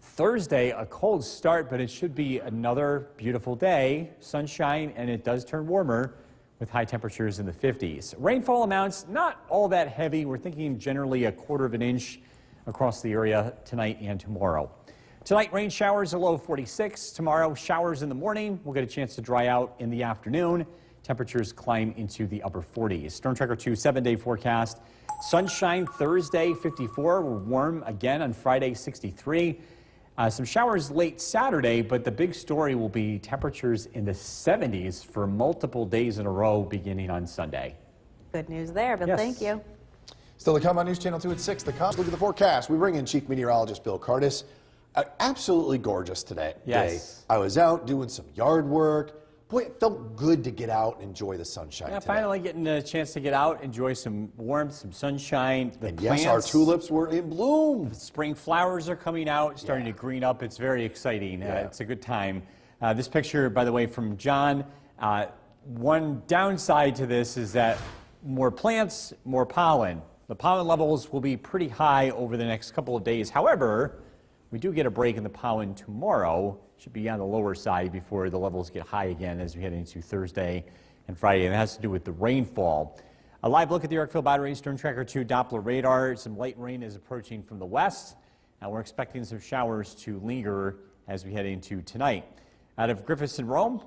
Thursday, a cold start, but it should be another beautiful day. Sunshine, and it does turn warmer with high temperatures in the 50s. Rainfall amounts, not all that heavy. We're thinking generally a quarter of an inch across the area tonight and tomorrow. Tonight, rain showers, a low of 46. Tomorrow, showers in the morning. We'll get a chance to dry out in the afternoon. Temperatures climb into the upper 40s. Storm Tracker 2 7-day forecast. Sunshine Thursday, 54. We're warm again on Friday, 63. Some showers late Saturday, but the big story will be temperatures in the 70s for multiple days in a row beginning on Sunday. Good news there, but Yes. thank you. Still to come on News Channel 2 at 6. The Look at the forecast. We bring in Chief Meteorologist Bill Cardis. Absolutely gorgeous today. Yes. I was out doing some yard work. Boy, it felt good to get out and enjoy the sunshine Yeah, today. finally getting a chance to get out, enjoy some warmth, some sunshine. The And plants, yes, our tulips were in bloom. spring flowers are coming out, starting to green up. It's very exciting. Yeah. It's a good time. This picture, by the way, from John. One downside to this is that more plants, more pollen. The pollen levels will be pretty high over the next couple of days. However, we do get a break in the pollen tomorrow. Should be on the lower side before the levels get high again as we head into Thursday and Friday. And that has to do with the rainfall. A live look at the Yorkville Battery Storm Tracker 2 Doppler radar. Some light rain is approaching from the west. And we're expecting some showers to linger as we head into tonight. Out of Griffiths and Rome,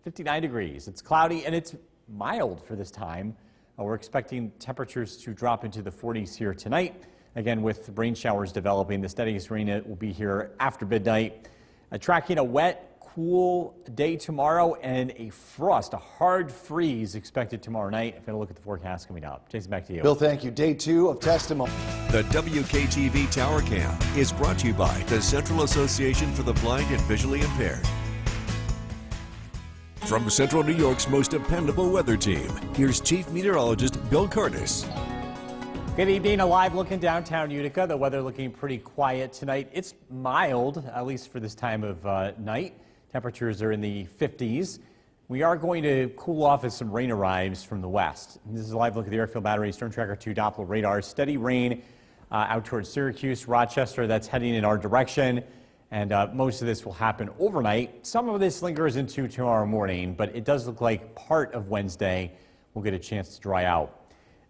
59 degrees. It's cloudy and it's mild for this time. We're expecting temperatures to drop into the 40s here tonight. Again, with rain showers developing, the steadiest rain will be here after midnight. Tracking a wet, cool day tomorrow and a frost, a hard freeze expected tomorrow night. I'm going to look at the forecast coming up. Jason, back to you. Bill, thank you. Day 2 of testimony. The WKTV Tower Cam is brought to you by the Central Association for the Blind and Visually Impaired. From Central New York's most dependable weather team, here's Chief Meteorologist Bill Cardis. Good evening. A live look in downtown Utica. The weather looking pretty quiet tonight. It's mild, at least for this time of night. Temperatures are in the 50s. We are going to cool off as some rain arrives from the west. And this is a live look at the Airfield Battery Storm Tracker 2 Doppler radar. Steady rain out towards Syracuse, Rochester. That's heading in our direction. And most of this will happen overnight. Some of this lingers into tomorrow morning, but it does look like part of Wednesday will get a chance to dry out.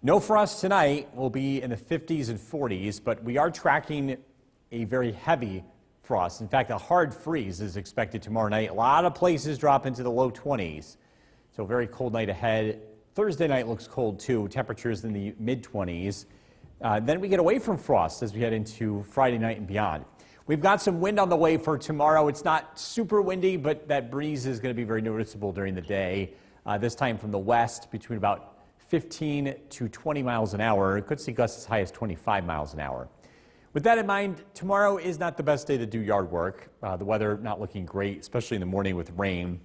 No frost tonight. Will be in the 50s and 40s, but we are tracking a very heavy frost. In fact, a hard freeze is expected tomorrow night. A lot of places drop into the low 20s. So a very cold night ahead. Thursday night looks cold too. Temperatures in the mid 20s. Then we get away from frost as we head into Friday night and beyond. We've got some wind on the way for tomorrow. It's not super windy, but that breeze is going to be very noticeable during the day. This time from the west, between about 15 to 20 miles an hour. It could see gusts as high as 25 miles an hour. With that in mind, tomorrow is not the best day to do yard work. The weather not looking great, especially in the morning with rain.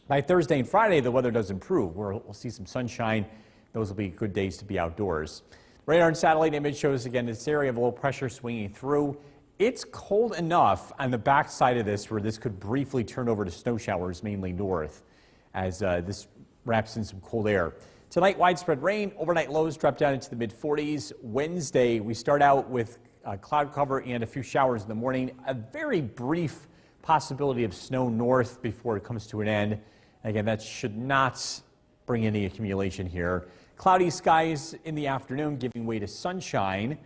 By Thursday and Friday, the weather does improve. We'll see some sunshine. Those will be good days to be outdoors. Radar and satellite image shows again this area of low pressure swinging through. It's cold enough on the back side of this where this could briefly turn over to snow showers, mainly north, as this wraps in some cold air. Tonight, widespread rain. Overnight lows drop down into the mid-40s. Wednesday, we start out with cloud cover and a few showers in the morning. A very brief possibility of snow north before it comes to an end. Again, that should not bring any accumulation here. Cloudy skies in the afternoon, giving way to sunshine.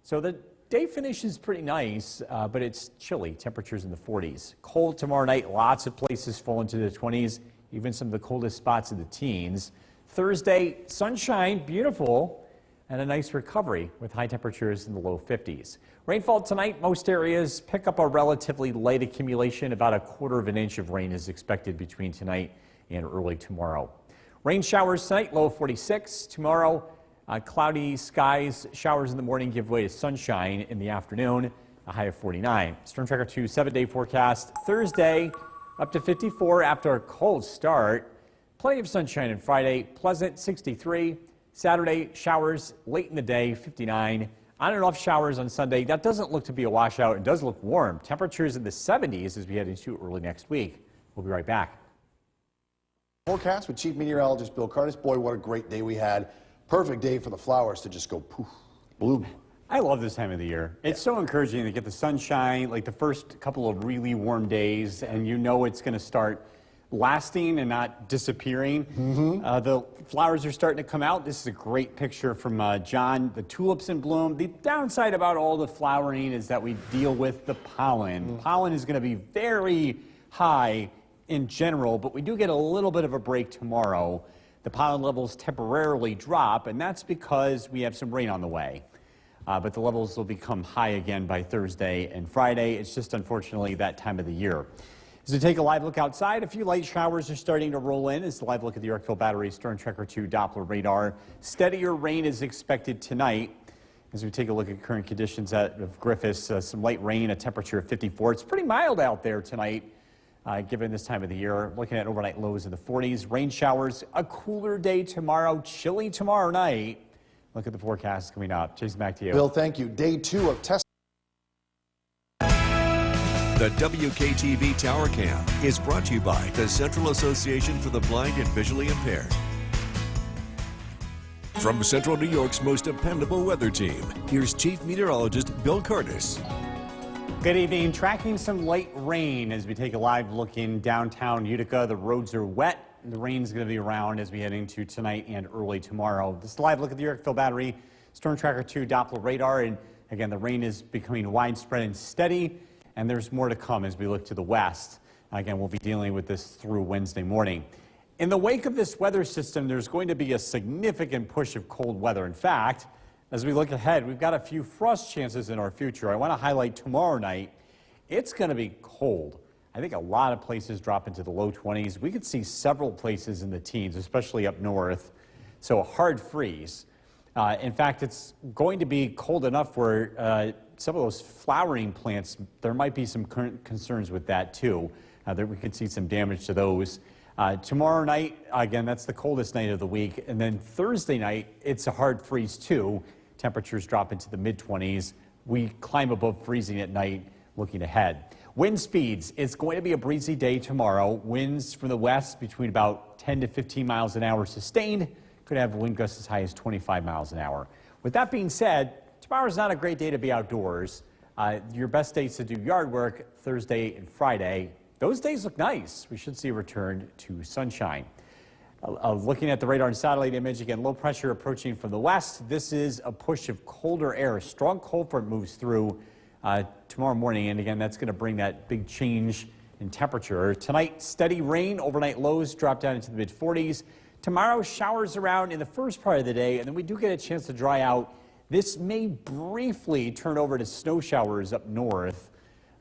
So the day finishes pretty nice, but it's chilly. Temperatures in the 40s. Cold tomorrow night. Lots of places fall into the 20s, even some of the coldest spots in the teens. Thursday, sunshine, beautiful, and a nice recovery with high temperatures in the low 50s. Rainfall tonight, most areas pick up a relatively light accumulation. About a quarter of an inch of rain is expected between tonight and early tomorrow. Rain showers tonight, low of 46. Tomorrow, cloudy skies, showers in the morning give way to sunshine in the afternoon, a high of 49. Storm Tracker 2 7-day forecast. Thursday, up to 54 after a cold start. Plenty of sunshine on Friday, pleasant 63. Saturday, showers late in the day, 59. On and off showers on Sunday. That doesn't look to be a washout. It does look warm. Temperatures in the 70s as we head into early next week. We'll be right back. Forecast with Chief Meteorologist Bill Curtis. Boy, what a great day we had. Perfect day for the flowers to just go poof, bloom. I love this time of the year. It's so encouraging to get the sunshine, like the first couple of really warm days, and you know it's going to start lasting and not disappearing. The flowers are starting to come out. This is a great picture from John. The tulips in bloom. The downside about all the flowering is that we deal with the pollen. Pollen is going to be very high in general, but we do get a little bit of a break tomorrow. The pollen levels temporarily drop, and that's because we have some rain on the way. But the levels will become high again by Thursday and Friday. It's just unfortunately that time of the year. As we take a live look outside, a few light showers are starting to roll in. It's the live look at the Yorkville Battery Storm Tracker 2 Doppler radar. Steadier rain is expected tonight. As we take a look at current conditions of Griffiths, some light rain, a temperature of 54. It's pretty mild out there tonight, given this time of the year. Looking at overnight lows in the 40s. Rain showers, a cooler day tomorrow, chilly tomorrow night. Look at the forecast coming up. Jason, back to you. Bill, thank you. Day 2 of testing. The WKTV Tower Cam is brought to you by the Central Association for the Blind and Visually Impaired. From Central New York's most dependable weather team, here's Chief Meteorologist Bill Curtis. Good evening. Tracking some light rain as we take a live look in downtown Utica. The roads are wet. The rain's going to be around as we head into tonight and early tomorrow. This is a live look at the Yorkville Battery Storm Tracker 2 Doppler radar. And again, the rain is becoming widespread and steady. And there's more to come as we look to the west. Again, we'll be dealing with this through Wednesday morning. In the wake of this weather system, there's going to be a significant push of cold weather. In fact, as we look ahead, we've got a few frost chances in our future. I want to highlight tomorrow night. It's going to be cold. I think a lot of places drop into the low 20s. We could see several places in the teens, especially up north. So a hard freeze. In fact, it's going to be cold enough where some of those flowering plants, there might be some current concerns with that too. That we could see some damage to those. Tomorrow night, again, that's the coldest night of the week. And then Thursday night, it's a hard freeze too. Temperatures drop into the mid-20s. We climb above freezing at night looking ahead. Wind speeds, it's going to be a breezy day tomorrow. Winds from the west between about 10 to 15 miles an hour sustained. Could have wind gusts as high as 25 miles an hour. With that being said, tomorrow's not a great day to be outdoors. Your best days to do yard work, Thursday and Friday. Those days look nice. We should see a return to sunshine. Looking at the radar and satellite image, again, low pressure approaching from the west. This is a push of colder air. A strong cold front moves through tomorrow morning, and again, that's going to bring that big change in temperature. Tonight, steady rain. Overnight lows drop down into the mid-40s. Tomorrow, showers around in the first part of the day, and then we do get a chance to dry out. This may briefly turn over to snow showers up north.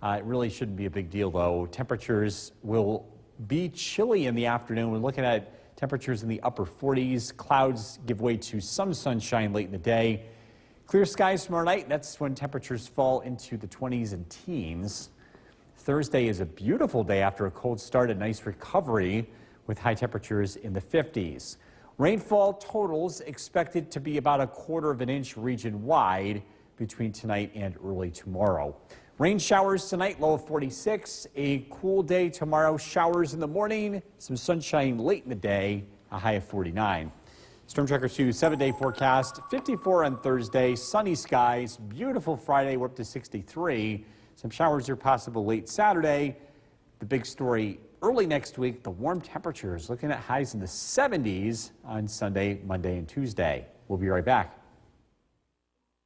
It really shouldn't be a big deal, though. Temperatures will be chilly in the afternoon. We're looking at temperatures in the upper 40s. Clouds give way to some sunshine late in the day. Clear skies tomorrow night. That's when temperatures fall into the 20s and teens. Thursday is a beautiful day after a cold start, a nice recovery with high temperatures in the 50s. Rainfall totals expected to be about 1/4 inch region-wide between tonight and early tomorrow. Rain showers tonight, low of 46. A cool day tomorrow, showers in the morning, some sunshine late in the day, a high of 49. Storm Tracker 2 7-day forecast, 54 on Thursday, sunny skies, beautiful Friday, we're up to 63. Some showers are possible late Saturday. The big story early next week, the warm temperatures, looking at highs in the 70s on Sunday, Monday, and Tuesday. We'll be right back.